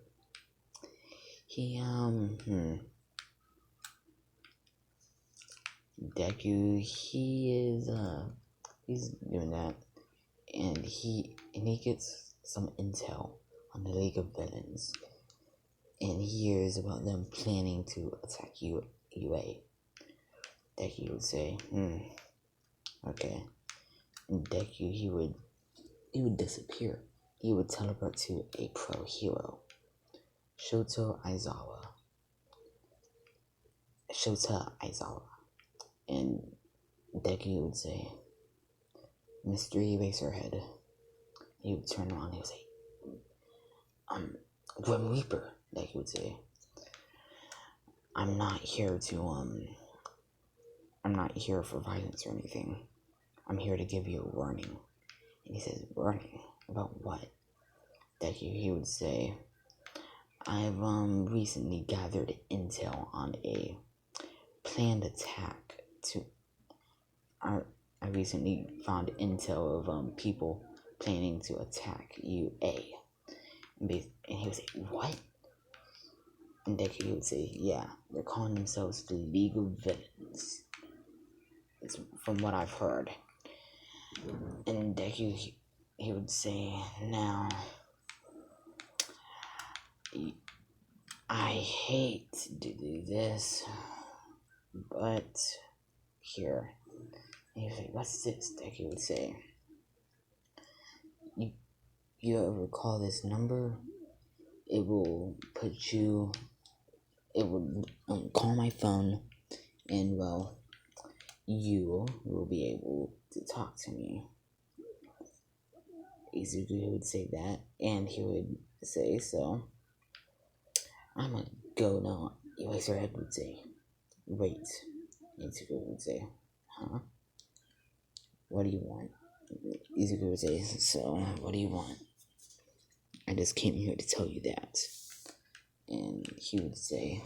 Deku, he's doing that, and he gets some intel on the League of Villains, and he hears about them planning to attack UA. Deku would say, okay. And Deku, he would disappear. He would teleport to a pro hero, Shota Aizawa. And Deku would say, Mr. Eraserhead. He would turn around and he would say, Grim Reaper, Deku would say. I'm not here for violence or anything. I'm here to give you a warning. And he says, warning? About what? Deku, he would say, I've recently gathered intel on a planned attack I recently found intel of people planning to attack UA. And he would say, what? And Deku would say, yeah, they're calling themselves the League of Villains. It's from what I've heard. And Deku, he would say, now, I hate to do this, but here. And he would say, what's this? Deku would say, you ever call this number? It will call my phone, and well, you will be able to talk to me. Izuku would say that, and he would say, so, I'm gonna go now. Eraserhead would say, wait. Izuku would say, huh? What do you want? Izuku would say, so, what do you want? I just came here to tell you that. And he would say,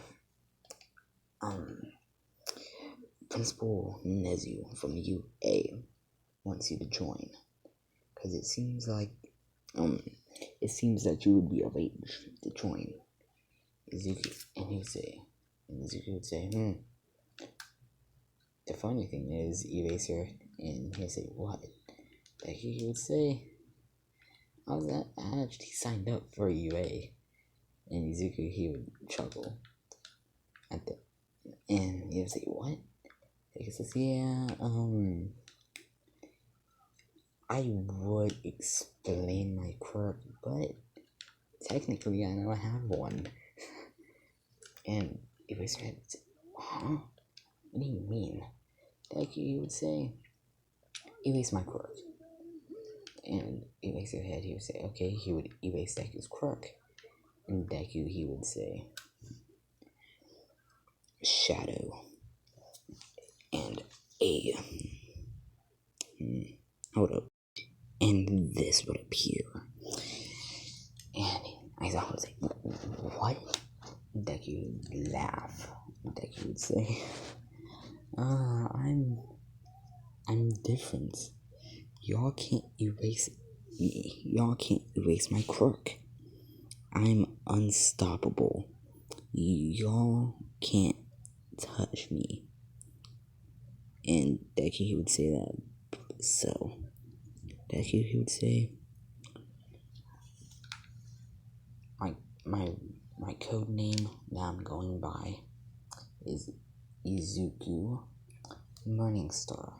Principal Nezu from UA wants you to join. Because it seems that you would be of age to join. Izuku would say, the funny thing is, Eraser, and he'd say, what? Like he would say, I actually signed up for UA. And Izuku, he would chuckle and he would say, what? He says, yeah, I would explain my quirk, but technically I don't have one. And Eraser would say, huh? What do you mean? Like he would say, erase my quirk. And Eraserhead, he would say, okay, he would erase Deku's quirk. And Deku, he would say, shadow. And hold up. And this would appear. And Aizawa would say, what? Deku would laugh. Deku would say, I'm different. Y'all can't erase me. Y'all can't erase my quirk. I'm unstoppable. Y'all can't touch me. And Deku, he would say that. So, Deku, he would say, my code name that I'm going by is Izuku Morningstar.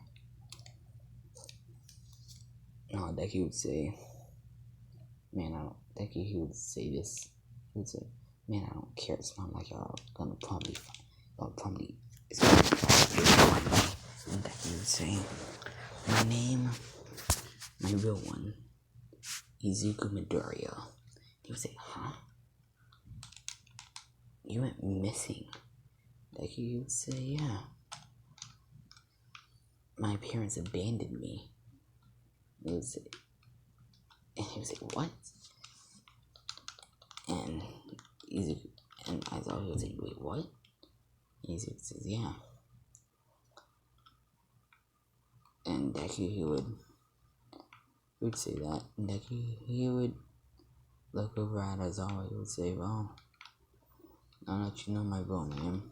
No, Deku would say, Deku, he would say this. He would say, man, I don't care. It's not like y'all gonna probably, it's gonna be fine. And Deku would say, my name, my real one, Izuku Midoriya. He would say, huh? You went missing. Deku would say, yeah. My parents abandoned me. He would say, what? And Izuku and Aizawa would say, wait, what? And Izuku says, yeah. And And Deku, he would say that. And Deku, he would look over at us all. He would say, well, I'll let you know my real name.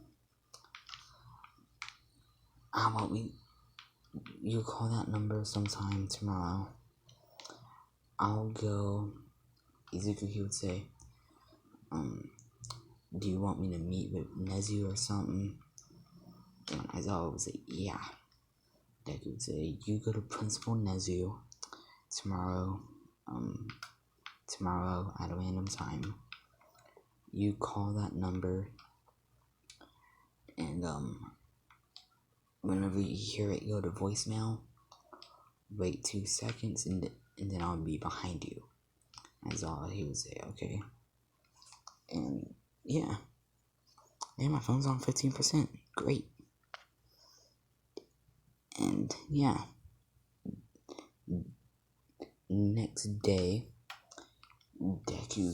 How about you call that number sometime tomorrow. I'll go. Izuku, he would say, do you want me to meet with Nezu or something? And Aizawa would say, yeah. Deku would say, you go to Principal Nezu tomorrow at a random time. You call that number, and whenever you hear it go to voicemail, wait 2 seconds, and then I'll be behind you. That's all he would say. Okay. And yeah, my phone's on 15%. Great. And yeah, next day, Deku,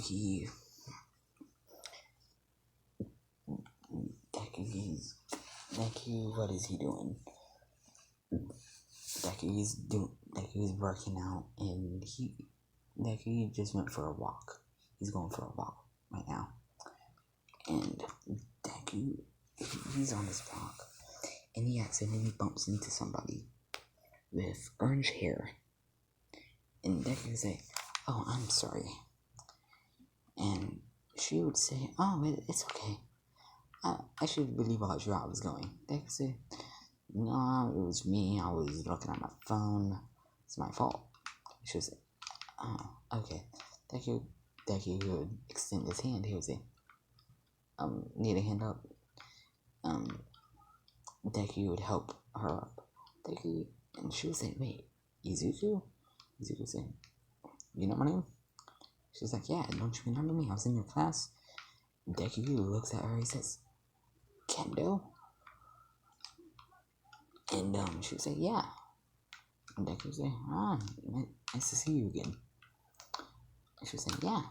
what is he doing? Deku's working out, and Deku just went for a walk. He's going for a walk right now. And Deku, he's on his walk, and he accidentally bumps into somebody with orange hair. And Deku would say, oh, I'm sorry. And she would say, oh, it's okay. I should really watch where I was going. Deku would say, no, it was me. I was looking at my phone. It's my fault. She would say, oh, okay. Deku would extend his hand. He would say, need a hand up. Deku would help her up. And she would say, wait, Izuku? Izuku would say, you know my name? She's like, yeah, don't you remember me? I was in your class. Deku looks at her, he says, Kendo? And she would say, yeah. And Deku would say, nice to see you again. And she would say, yeah.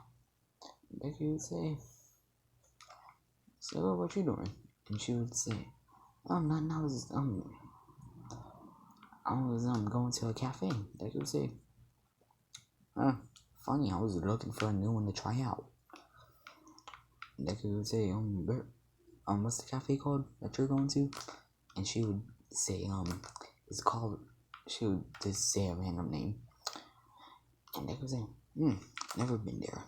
And Deku would say, so what you doing? And she would say, nothing, I was going to a cafe. Deku would say, funny, I was looking for a new one to try out. Deku would say, what's the cafe called that you're going to? And she would say, it's called, she would just say a random name. And Deku would say, never been there.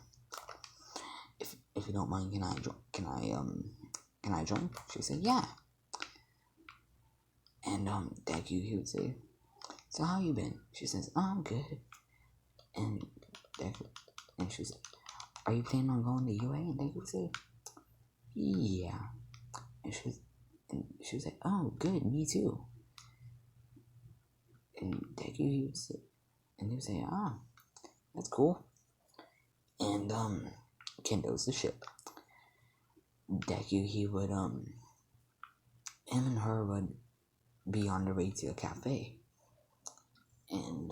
If you don't mind, can I join? She would say, yeah. And Deku, he would say, so how you been? She says, I'm good. And Deku, and she said, are you planning on going to UA? And Deku would say, yeah. And she was like, oh, good, me too. And Deku, he would say, that's cool. And Kendo's the ship. Deku, he would him and her would be on the way to a cafe. And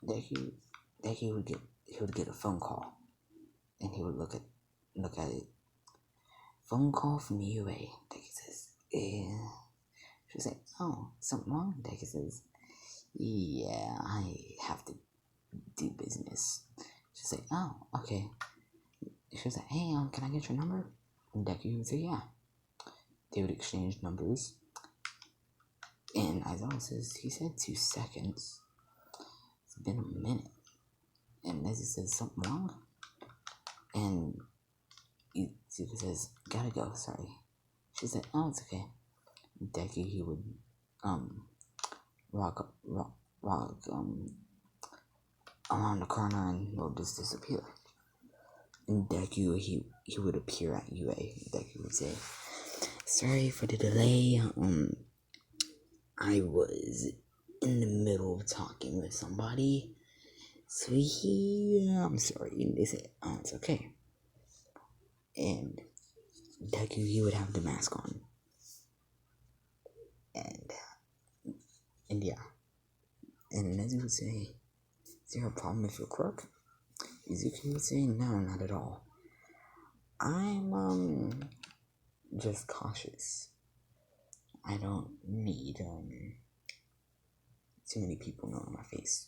Deku would get a phone call, and he would look at it. Phone call from UA. Deku says, yeah. She was like, oh, something wrong? Deku says, yeah, I have to do business. She's like, oh, okay. She was like, hey, can I get your number? And Deku would say, yeah. They would exchange numbers. And Aizawa says, he said 2 seconds. It's been a minute. And Nezu says, something wrong? And Izuku says, gotta go, sorry. She said, oh, it's okay. Deku, he would walk around the corner and he'll just disappear. And Deku, he would appear at UA. Deku would say, sorry for the delay. I was in the middle of talking with somebody. So I'm sorry. And they said, oh, it's okay. And Deku, he would have the mask on. And yeah. And Nezu would say, is there a problem with your quirk? Izuku would say, no, not at all. I'm, just cautious. I don't need, too many people knowing my face.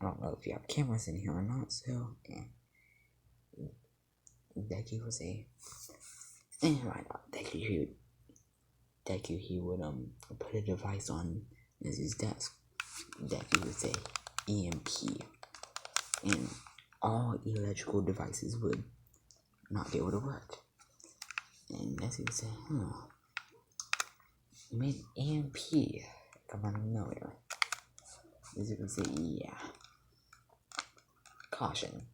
I don't know if you have cameras in here or not, so yeah. Deku would say, why not? Deku he would put a device on his desk. Deku would say EMP, and all electrical devices would not be able to work. And Deku would say, you made EMP come out of nowhere. Deku would say, yeah. Caution.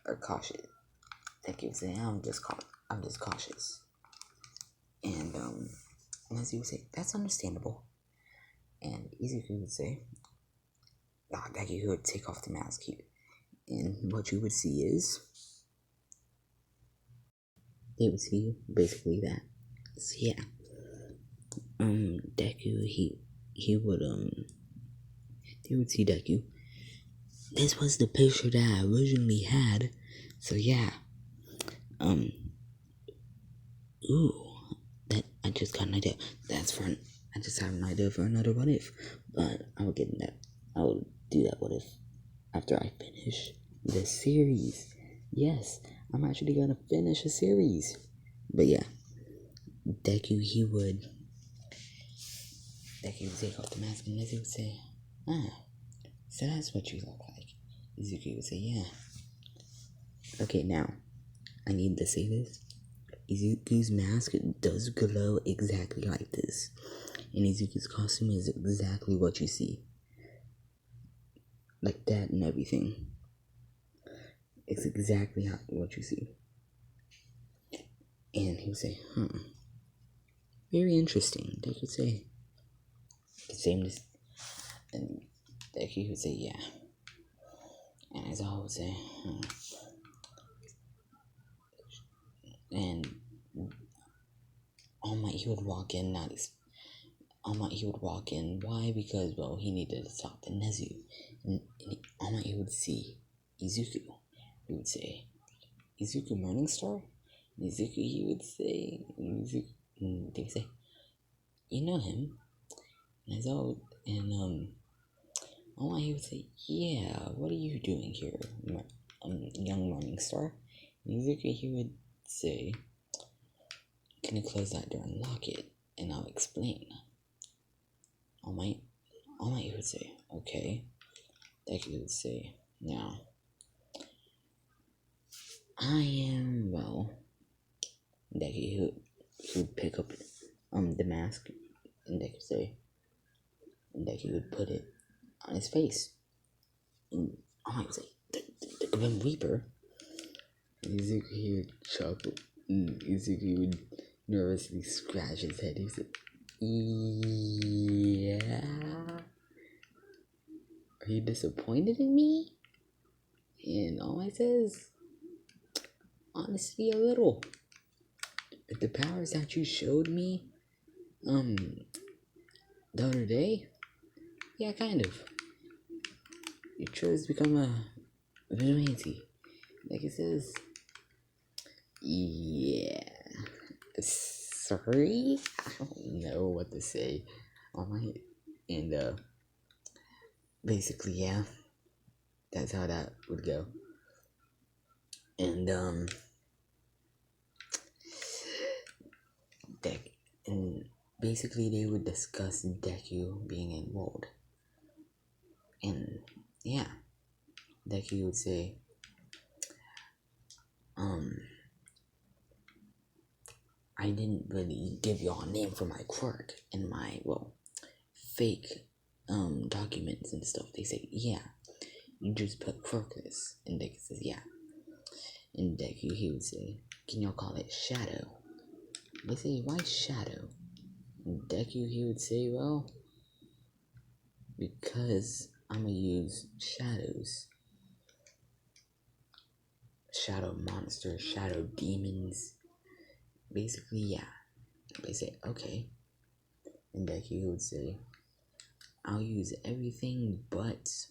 Deku would say, I'm just cautious. And Deku would say, that's understandable. And Izuku would say, Deku would take off the mask here. And what you would see is, they would see basically that. So yeah, Deku, he would, they would see Deku. This was the picture that I originally had. So yeah, that I just got an idea. I just have an idea for another what if, but I will get in that. I will do that what if after I finish the series. Yes, I'm actually gonna finish a series. But yeah, Deku would take off the mask and Deku would say, so that's what you look like. Izuku would say, yeah. Okay, now I need to say this. Izuku's mask does glow exactly like this. And Izuku's costume is exactly what you see. Like that and everything. It's exactly what you see. And he would say, very interesting. They could say the same as, and he would say, yeah. And as I would say, and All Might, he would walk in, he would walk in. Why? Because, well, he needed to talk to Nezu. And All Might, he would see Izuku. He would say, Izuku Morningstar? And Izuku, he would say, they would say, you know him. And as All Might, he would say, yeah, what are you doing here, young Morningstar? And Izuku, he would say, can you close that door and lock it? And I'll explain. All Might, he would say, okay. Deku would say, now, I am, well, Deku, he would pick up, the mask, and Deku would put it on his face. And All Might would say, the Grim Reaper. And Izuku would chuckle, and Izuku would nervously scratch his head. He would say, yeah? Are you disappointed in me? And All Might says, honestly, a little. But the powers that you showed me, the other day, yeah, kind of. You chose to become a vigilante. Like it says, yeah. Sorry? I don't know what to say. All Might, and, basically, yeah. That's how that would go. And, and basically they would discuss Deku being enrolled. And yeah, Deku would say, I didn't really give y'all a name for my quirk in my, well, fake documents and stuff. They say, yeah, you just put quirkless. And Deku says, yeah. And Deku, he would say, can y'all call it Shadow? They say, why Shadow? And Deku, he would say, well, because I'm gonna use shadows. Shadow monsters, shadow demons. Basically, yeah. They say, okay. And Deku would say, I'll use everything but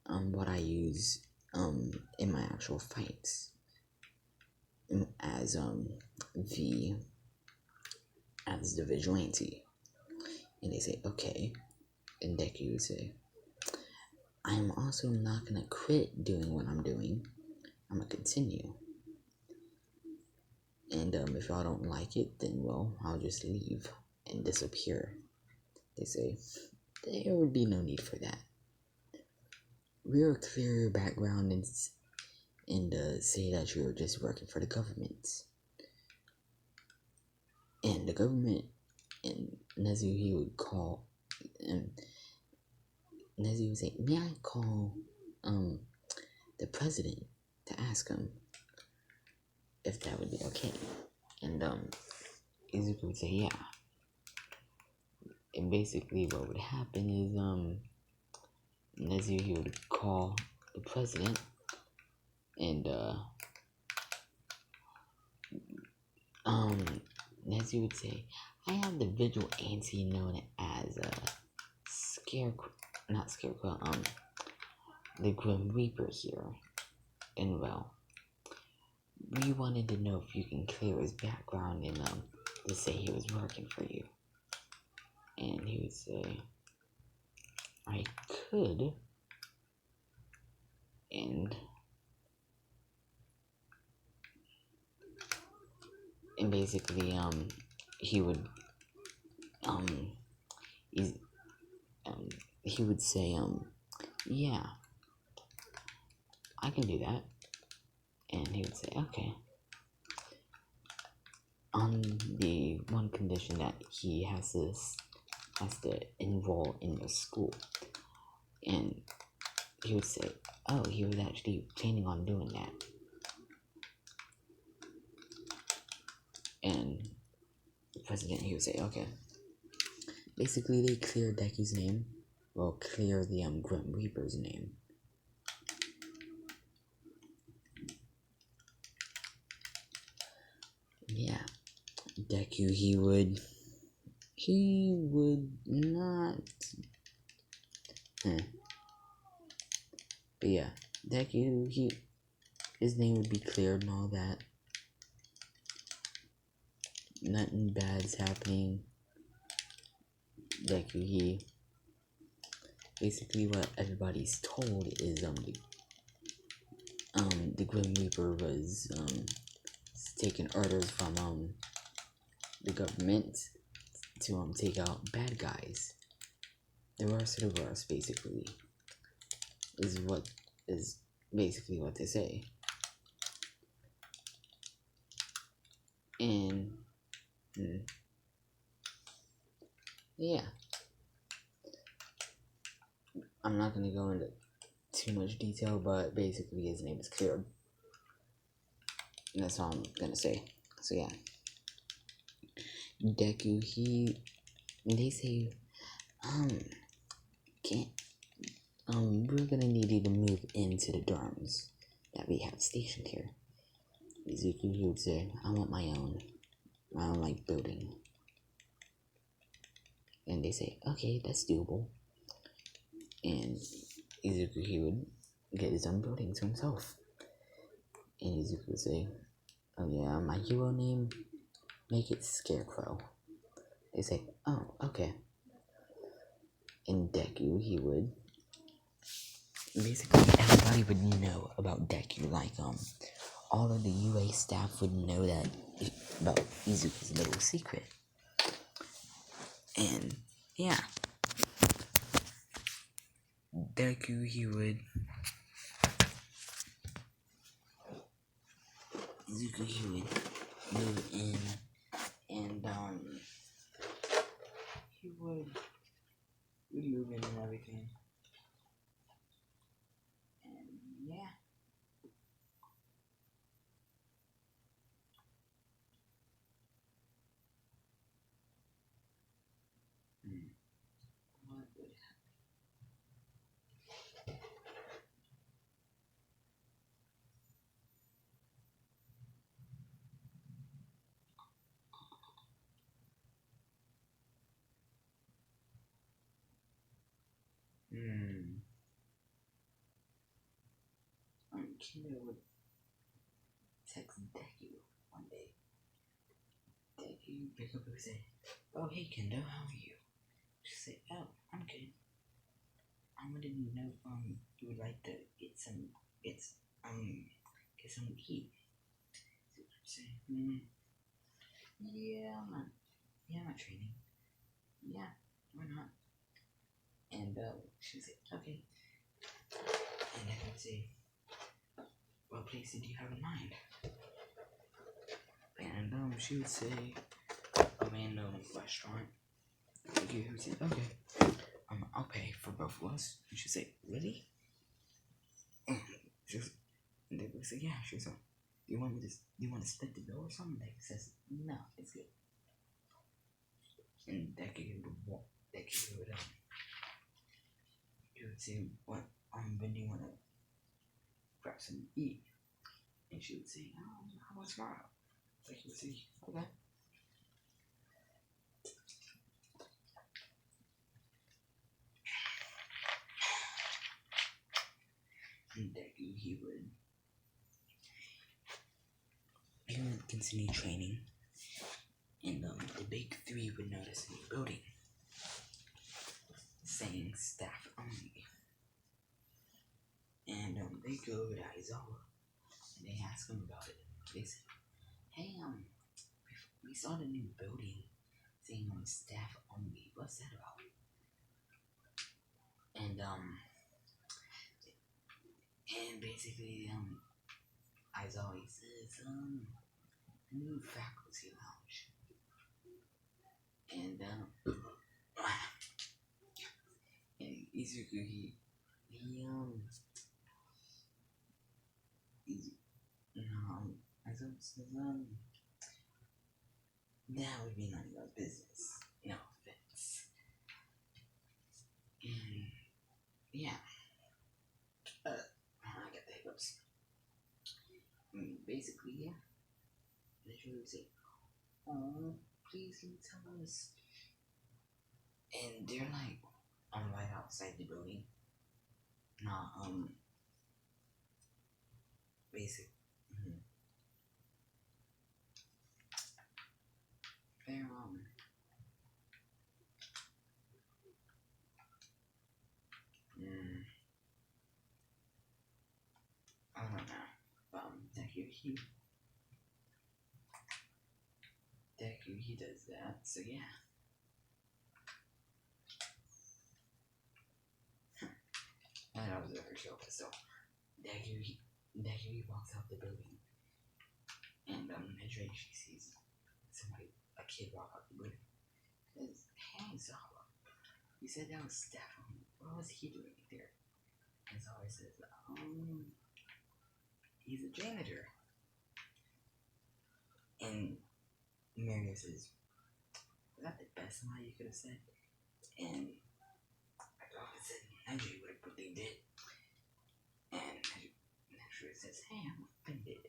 what I use in my actual fights as the vigilante. And they say, okay. And Deku would say, I'm also not gonna quit doing what I'm doing. I'm gonna continue. And if y'all don't like it, then well, I'll just leave and disappear. They say, there would be no need for that. We'll clear your background and say that you're just working for the government. And the government, and Nezu, he would call, and Nezu would say, may I call the president to ask him if that would be okay? And Izuku would say, yeah. And basically what would happen is Nezu, he would call the president, and Nezu would say, I have the vigilante known as Scarecrow, not Scarecrow, the Grim Reaper here. And well, we wanted to know if you can clear his background and to say he was working for you. And he would say, I could. And basically he would he would say yeah, I can do that. And he would say, okay, on the one condition that he has to enroll in the school. And he would say, oh, he was actually planning on doing that. And the president, he would say, okay. Basically, they clear Deku's name. Well, clear the Grim Reaper's name. Yeah, Deku, he would not. But yeah, Deku, his name would be cleared and all that. Nothing bad's happening. Deku, basically what everybody's told is the Grim Reaper was taking orders from the government to take out bad guys. The worst of the worst, basically, is basically what they say. And yeah, I'm not gonna go into too much detail, but basically his name is cleared. And that's all I'm gonna say. So yeah, Deku, they say, can't, we're gonna need you to move into the dorms that we have stationed here. Izuku, he would say, I want my own like building. And they say, okay, that's doable. And Izuku, he would get his own building to himself. And Izuku would say, oh yeah, my hero name, make it Scarecrow. They say, oh, okay. And Deku, he would, basically everybody would know about Deku. Like all of the UA staff would know that about Izuku's little secret. And yeah, Deku, he would move in, and he would move in and everything. And yeah. What would Kendo would text Deku one day. Deku pick up and say, oh hey Kendo, how are you? She say, oh, I'm good. wanted to know you would like to get some get some heat. Say, yeah, I'm not training. Yeah, why not? And she would say, okay. And I would say, what place did you have in mind? And she would say, a random restaurant. You would say, okay, I'll pay for both of us. And she'd say, really? And they would say, yeah. She would say, do you want to split the bill or something? They says, no, it's good. And Deku would say, what, when do you want to grab some to eat? And she would say, how about tomorrow? Deku would say, okay. And Deku, he would continue training, and the big three would notice a new building saying staff only. And they go to Aizawa and they ask him about it. They say, hey, we saw the new building saying staff only. What's that about? And basically Aizawa says new faculty lounge. And and Izuku Aizawa says that would be none of your business. No offense. And yeah. I get the hiccups. Basically, yeah. They should say, oh, please can you tell us? And they're like, right outside the building. Nah, basic. They're, I don't know. Deku, he does that, so yeah. And I was very sure, so Deku, he walks out the building, and Midray, she sees a kid walk out the building. Says, hey, Zawa, you said that was Stefan. What was he doing there? And Zawa says, he's a janitor. And Mario says, was that the best lie you could have said? And I said, Nedry would have what they did. And Nedry says, hey, I'm offended.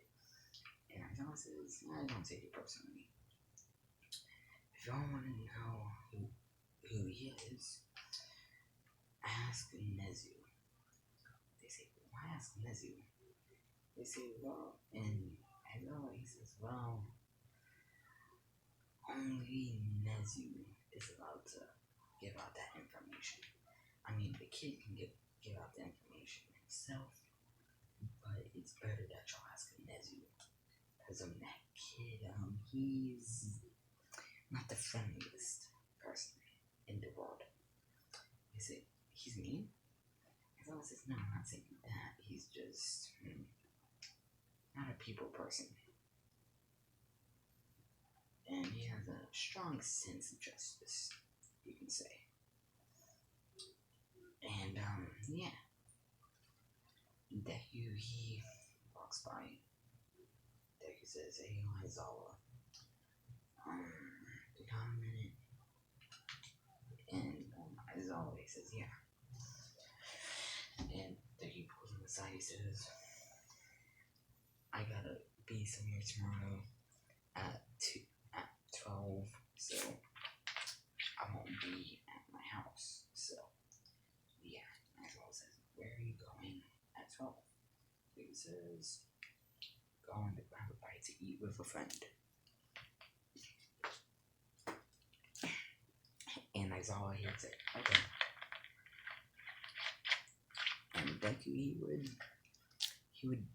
And Aizawa says, I don't take it personally. If y'all want to know who he is, ask Nezu. They say, why ask Nezu? They say, well, and Aizawa, he says, well, only Nezu is allowed to give out that information. I mean, the kid can give out the information himself, but it's better that y'all ask Nezu. Because that kid, he's not the friendliest person in the world. They say, he's mean? Aizawa says, no, I'm not saying that. He's just not a people person. And he has a strong sense of justice, you can say. And, yeah. Deku, he walks by. Deku says, hey, Aizawa, you got a minute? And, Aizawa, he says, yeah. And Deku pulls him aside, he says, I gotta be somewhere tomorrow at 12, so I won't be at my house. So, yeah, Aizawa says, where are you going at 12? He says, going to grab a bite to eat with a friend. And Aizawa, he'd say, okay. Deku, he would,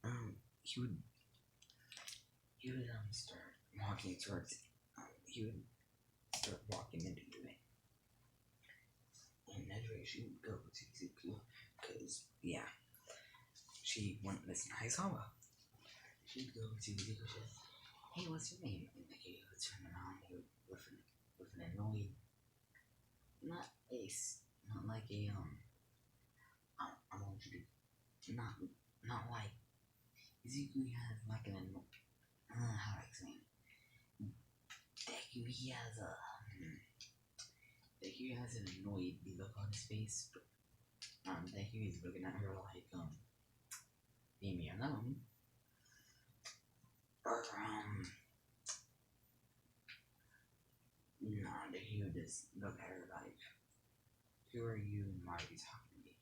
um, he would, start walking towards, he would start walking into it. And that's where she would go to Deku, because, yeah, she wouldn't listen to Aizawa. She'd go to Deku and say, hey, what's your name? And Deku would turn around with an annoyed, not like a, I want you to, not like, Deku has like an, how do I explain? Deku, Deku has an annoyed look on his face. Deku is looking at her like, leave me alone. Or, no, Deku would just look at her like, who are you and why are you talking to me?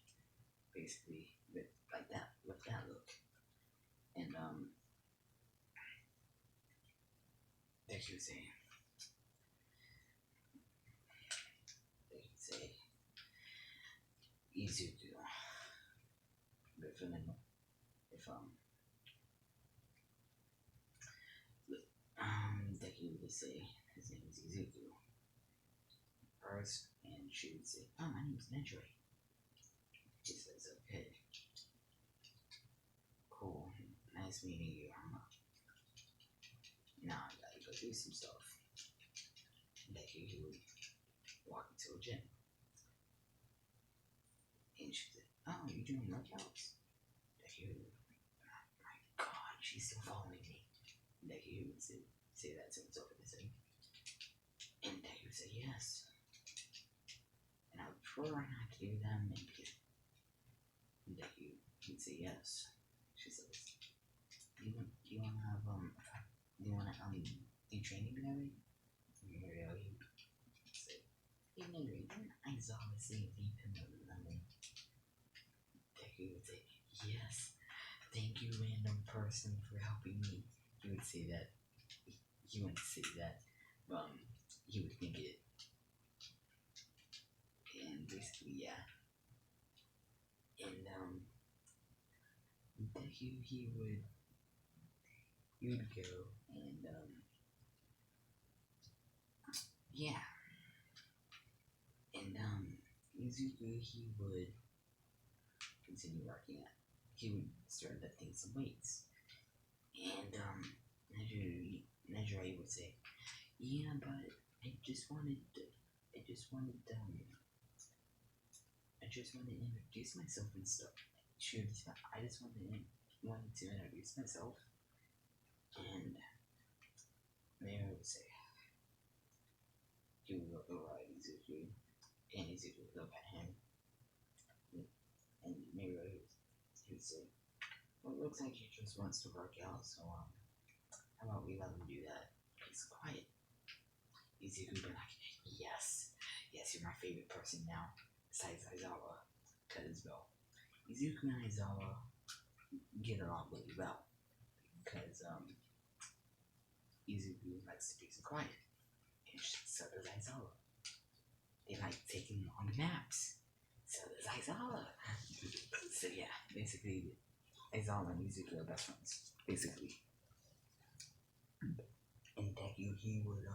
Basically, with that look. And, Deku would say, Izuku. Deku would say his name is Izuku first, and she would say, oh, my name is Nedry. He says, okay, cool, nice meeting you. Now I gotta go do some stuff. Deku, he would walk into a gym, and she said, oh, you doing workouts? Deku, oh my god, she's still following me. Deku would say that to himself at the same. And Deku would say yes. And I would prefer not to do them, and Deku would say yes. She says, do you wanna have do you wanna do training together? Mario, he would say, hey Mario, didn't Aizawa say leave him alone? Deku would say, yes, thank you random person for helping me. He would say that, he wouldn't say that, he would think it. And basically, yeah. And, Deku, he would go and, yeah. And, Izuku, he would continue working at. He would start lifting some weights. And, Nedry would say, yeah, but I just wanted to introduce myself and stuff. She would say, I just wanted to introduce myself. And Mary would say, he would look over at Izuku, and Izuku would look at him. And Mary would say, well, it looks like he just wants to work out, so, how about we let him do that? He's quiet. Izuku would be like, yes, you're my favorite person now, besides Aizawa. Because, well, Izuku and Aizawa get along really well. Because, Izuku likes to be so quiet, and so does Aizawa. They like taking long naps, so does Aizawa. So yeah, basically, Aizawa and Izuku are best friends, basically. And Deku, he would,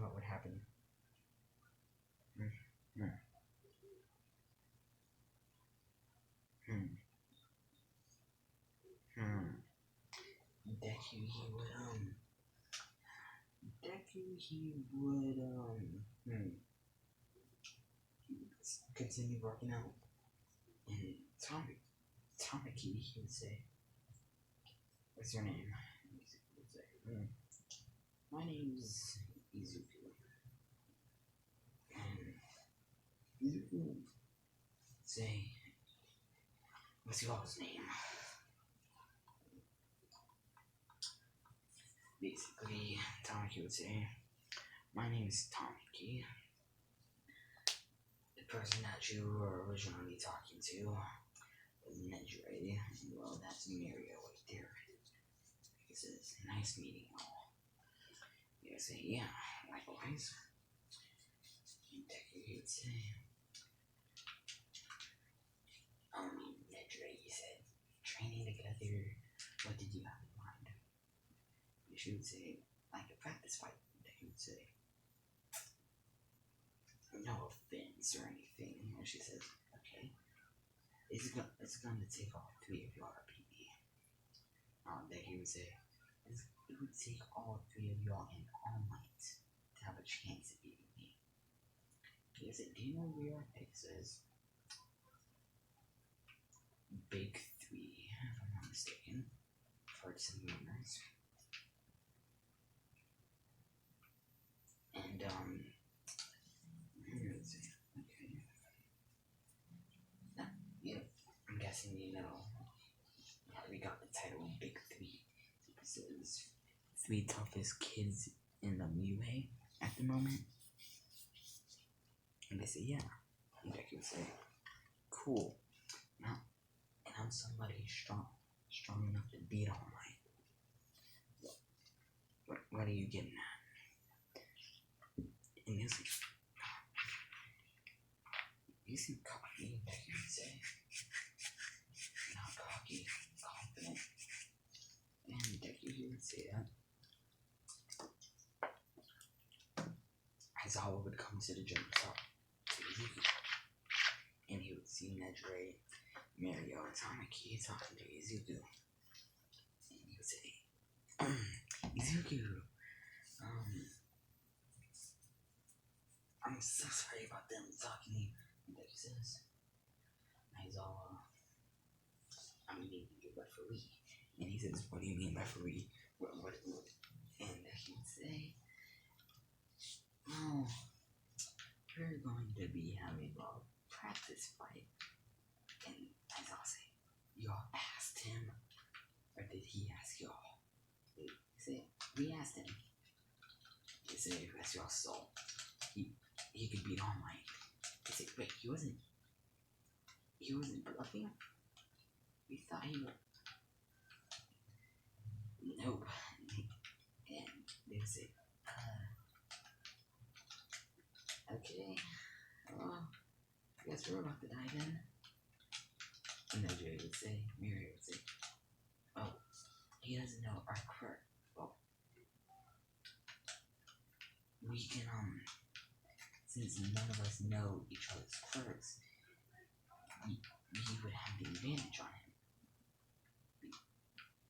what would happen? Deku, he would, continue working out. And Tamaki, he would say, what's your name? He would say, my name's Izuku. And Izuku would say, what's y'all's name? Basically, Tamaki would say, my name is Tamaki. The person that you were originally talking to was Nedry. Well, that's Mario right there. says, nice meeting you all. He would say, yeah, likewise. And Deku, he would say, Nedre, he said, training together, what did you have in mind? And she would say, like a practice fight. Deku would say, no offense or anything. And she says, okay. It's going to take all three of y'all to beat me. Deku would say, it would take all three of y'all in All Might to have a chance at beating me. He said, do you know where we are? Deku says, Big Three, if I'm not mistaken. I've heard some rumors. And, let's see. Okay. Now, yeah, I'm guessing you know we got the title Big Three. It says three toughest kids in the UA at the moment. And they say, yeah. And Deku would say, cool. Now, and I'm somebody strong enough to beat All Might. What are you getting at? And he's like, you seem cocky, Deku would say. Not cocky, confident. And Deku, he would say that. Aizawa would come to the gym top to Izuku. And he would see Nedre, Mario, and Tamaki talking to Izuku. And he would say, Izuku, I'm so sorry about them talking to you. And Deku says, Aizawa, I'm needing your referee. And he says, what do you mean referee? What? And he would say, oh, we're going to be having a practice fight. And Aizawa say, y'all asked him? Or did he ask y'all? He said, we asked him. He said, as y'all saw, he could beat All Might. He said, wait, he wasn't bluffing? We thought he would. Nope. And they would say, okay, well, I guess we're about to dive in. And then Jay would say, Mary would say, oh, he doesn't know our quirk. Well, we can, since none of us know each other's quirks, we would have the advantage on him.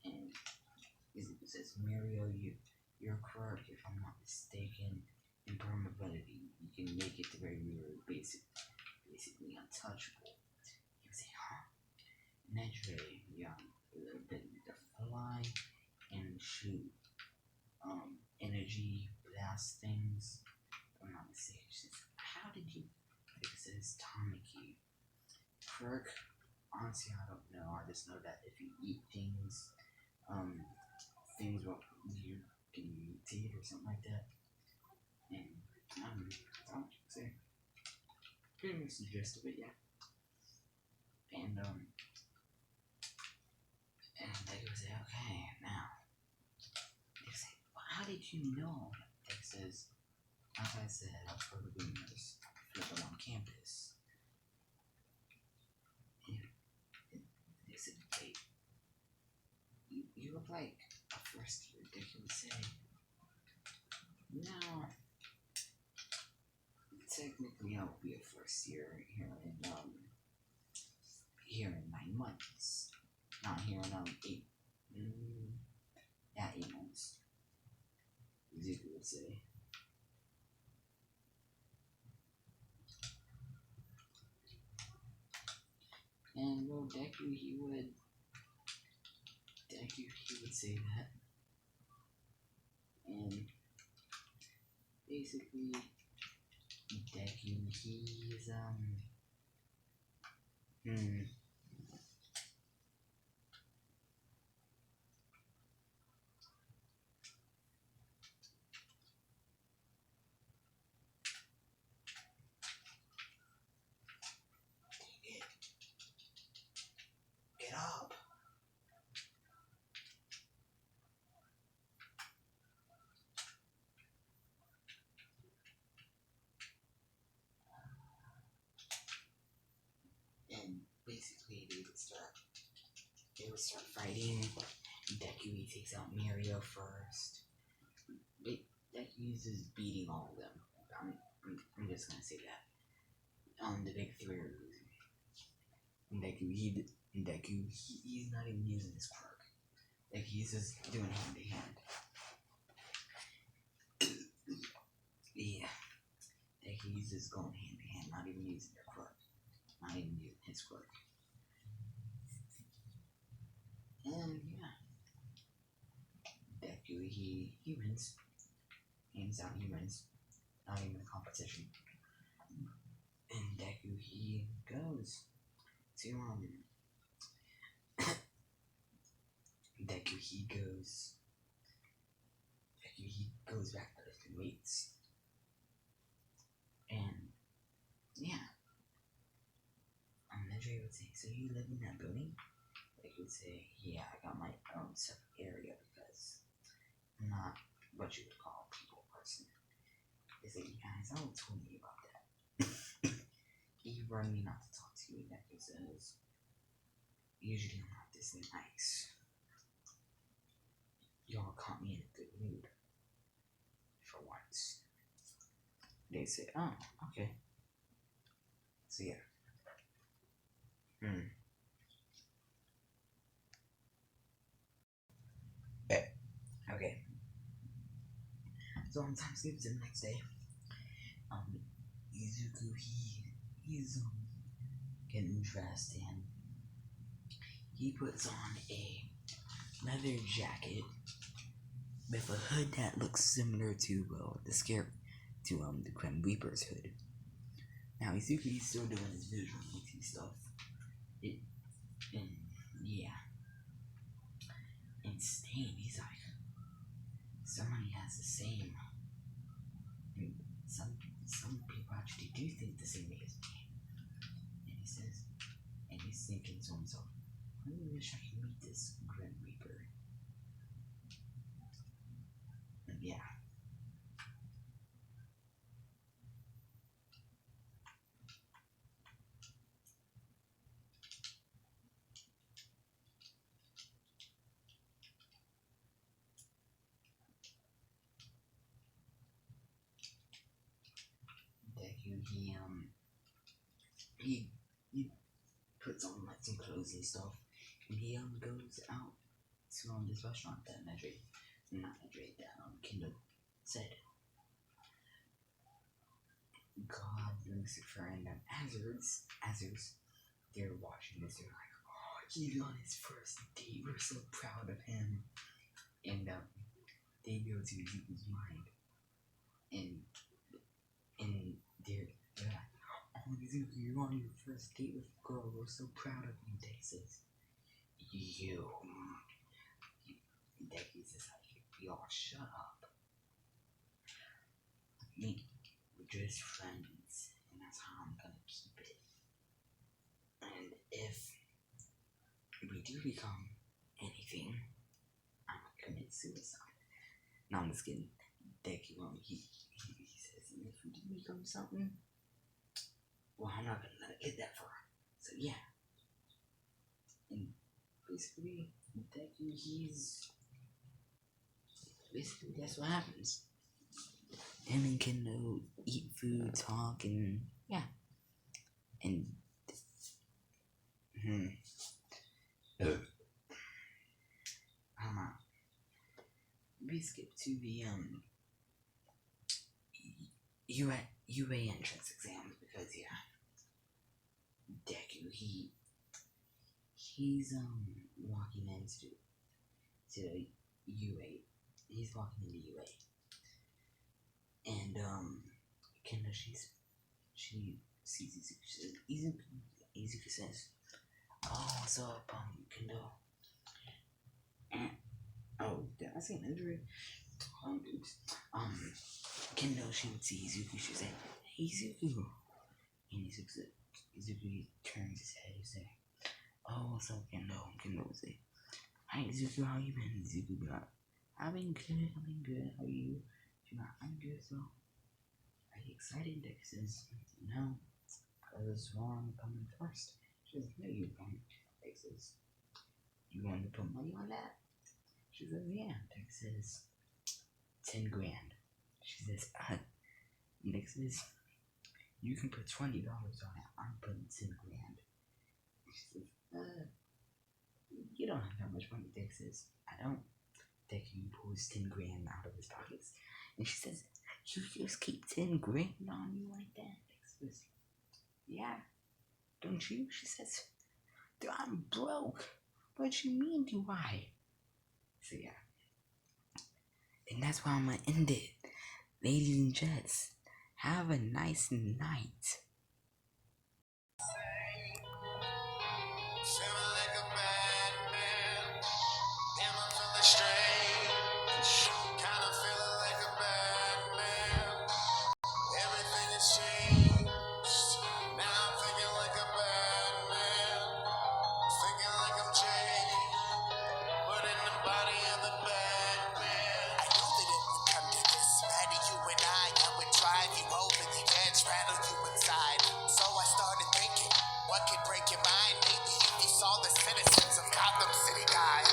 And it says, Mario, your quirk, if I'm not mistaken, impermeability, you can make it to where you're basically untouchable. You say, huh? Nedre, yeah, the fly and shoot, energy blast things. If I'm not mistaken. She says, how did you? It says Tamaki. Quirk, honestly, I don't know. I just know that if you eat things, things will you can mutate or something like that. And I don't know. Say pretty much the gist of it, yeah. And they would say, okay, now. They say, well, how did you know? They says, like I said, I've heard rumors flipping on campus. And they said, wait, you look like a first year. They would say, no, technically I'll be a first year here in 9 months. Not here in 8. Yeah, 8 months. Deku would say. And well, Deku he would say that. And basically Deku he's get up. basically they would start fighting. Deku he takes out Mirio first. Deku uses beating all of them. I'm just gonna say that. The big three are losing. Deku he's not even using his quirk. Like he's just doing hand to hand. Yeah. Like he's just going hand to hand, not even using their quirk. Not even using his quirk. And yeah. Deku he wins. Hands down he wins. Not even a competition. And Deku he goes to Deku he goes back to lifting weights. And yeah. Nedry would say, so you live in that building? Deku would say, yeah, I got my own separate area because I'm not what you would call a people person. They say, you guys all told me about that. He warned me not to talk to you, Deku says. Usually I'm not this nice. Y'all caught me in a good mood. For once. They say, oh, okay. So yeah. Okay. So time skips to the next day. Izuku he's getting dressed and he puts on a leather jacket with a hood that looks similar to the Grim Reaper's hood. Now Izuku's still doing his vigilante stuff. And yeah. And Stain, he's like, somebody has the same. And some people actually do think the same way as me. And he says, and he's thinking to himself, I really wish I could meet this Grim Reaper. And yeah. Deku, he puts on like some clothes and stuff, and he goes out to this restaurant that Kendo said. God, Lucifer, and Azers, they're watching this. They're like, oh, he's on his first date. We're so proud of him. And they go to Izuku's mind, and they're like, oh, Izuku, you're on your first date with a girl. We're so proud of you. They says, Decky's just like, y'all shut up. We're just friends, and that's how I'm gonna keep it. And if we do become anything, I'm gonna commit suicide. No, I'm just kidding. Deku, he says, and if we do become something, well, I'm not gonna let it get that far. So yeah. And basically, Deku, basically that's what happens. Him and Kendo eat food, talk, and yeah. And we skip to the UA entrance exams because yeah, Deku he's walking into UA. He's walking into UA, and Kendo she sees Izuku says, oh, what's up, Kendo? And, oh, did I say an injury? Oops. Kendo, she would see Izuku, she would say, hey, Izuku. And Izuku turns his head, he say, oh, what's up, Kendo? Kendo would say, hi, Izuku, how you been? Izuku would be like, I've been good, how are you? She's like, I'm good, so, are you excited? Deku says, no, because Ron coming first. She's She says, no, you don't. Deku says, you want to put money on that? She says, yeah. Deku says, 10 grand. She says, Deku says, you can put $20 on it. I'm putting 10 grand. She says, you don't have that much money. Deku says, I don't. Deku pulls 10 grand out of his pockets. And she says, you just keep 10 grand on you like that? Deku says, yeah. Don't you? She says, dude, I'm broke. What you mean, do I? So yeah. And that's why I'm gonna end it. Ladies and gents, have a nice night. Feeling like a madman. Damn, I'm feeling strange. Kinda feeling like a madman. Everything has changed. Now I'm thinking like a madman. Thinking like I'm changed. But in the body of the madman. I knew that it would come to this. Matter you and I would drive you over the edge, rattle you inside. So I started thinking, what could break your mind? Maybe if you saw the citizens of Gotham City die.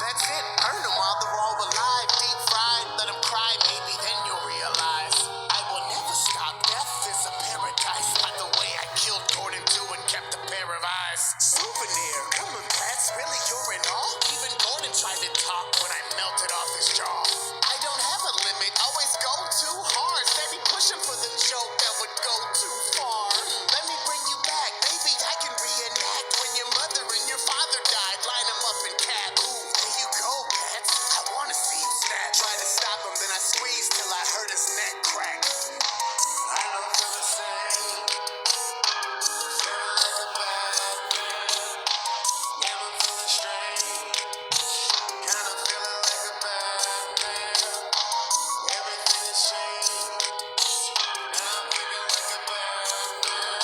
That's it. Burn them while they're all alive. Deep fried, let them cry. Maybe then you'll realize I will never stop. Death is a paradise. By the way, I killed Gordon too and kept a pair of eyes. Souvenir, come on, Pats. Really, you're in awe? Even Gordon tried to talk when I melted off his jaw. I don't have a limit. Always go too hard. Steady pushing for the joke that would go too far. Let me bring you back. Maybe I can reenact when your mother and your father died. Line them up in cat. Ooh, there you go, Pats. I want to see you snap. Tried to stop him, then I squeezed till I heard his neck crack. I don't feel the same. Feeling like a madman. Yeah, I'm feeling strange. Kinda feeling like a madman. Everything has changed. Now I'm thinking like a madman.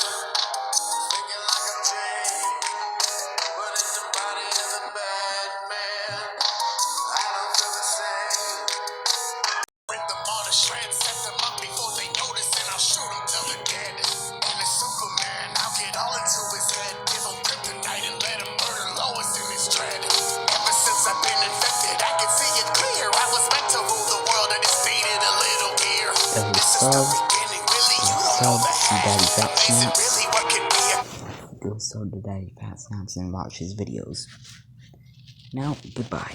Thinking like I'm changed. But in the body of the madman, I don't feel the same. Rip them all to shreds, set them up before they notice, and I'll shoot them till they're dead. And it's Superman, I'll get all into his head, give him kryptonite and let him murder Lois in his dread. Ever since I've been infected, I can see it clear. I was meant to rule the world, I just needed a little gear. This is the beginning, really. You don't know the half. Amazing, really, what could be a go sub to Daddy Fat Snaps and watch his videos. Now, goodbye.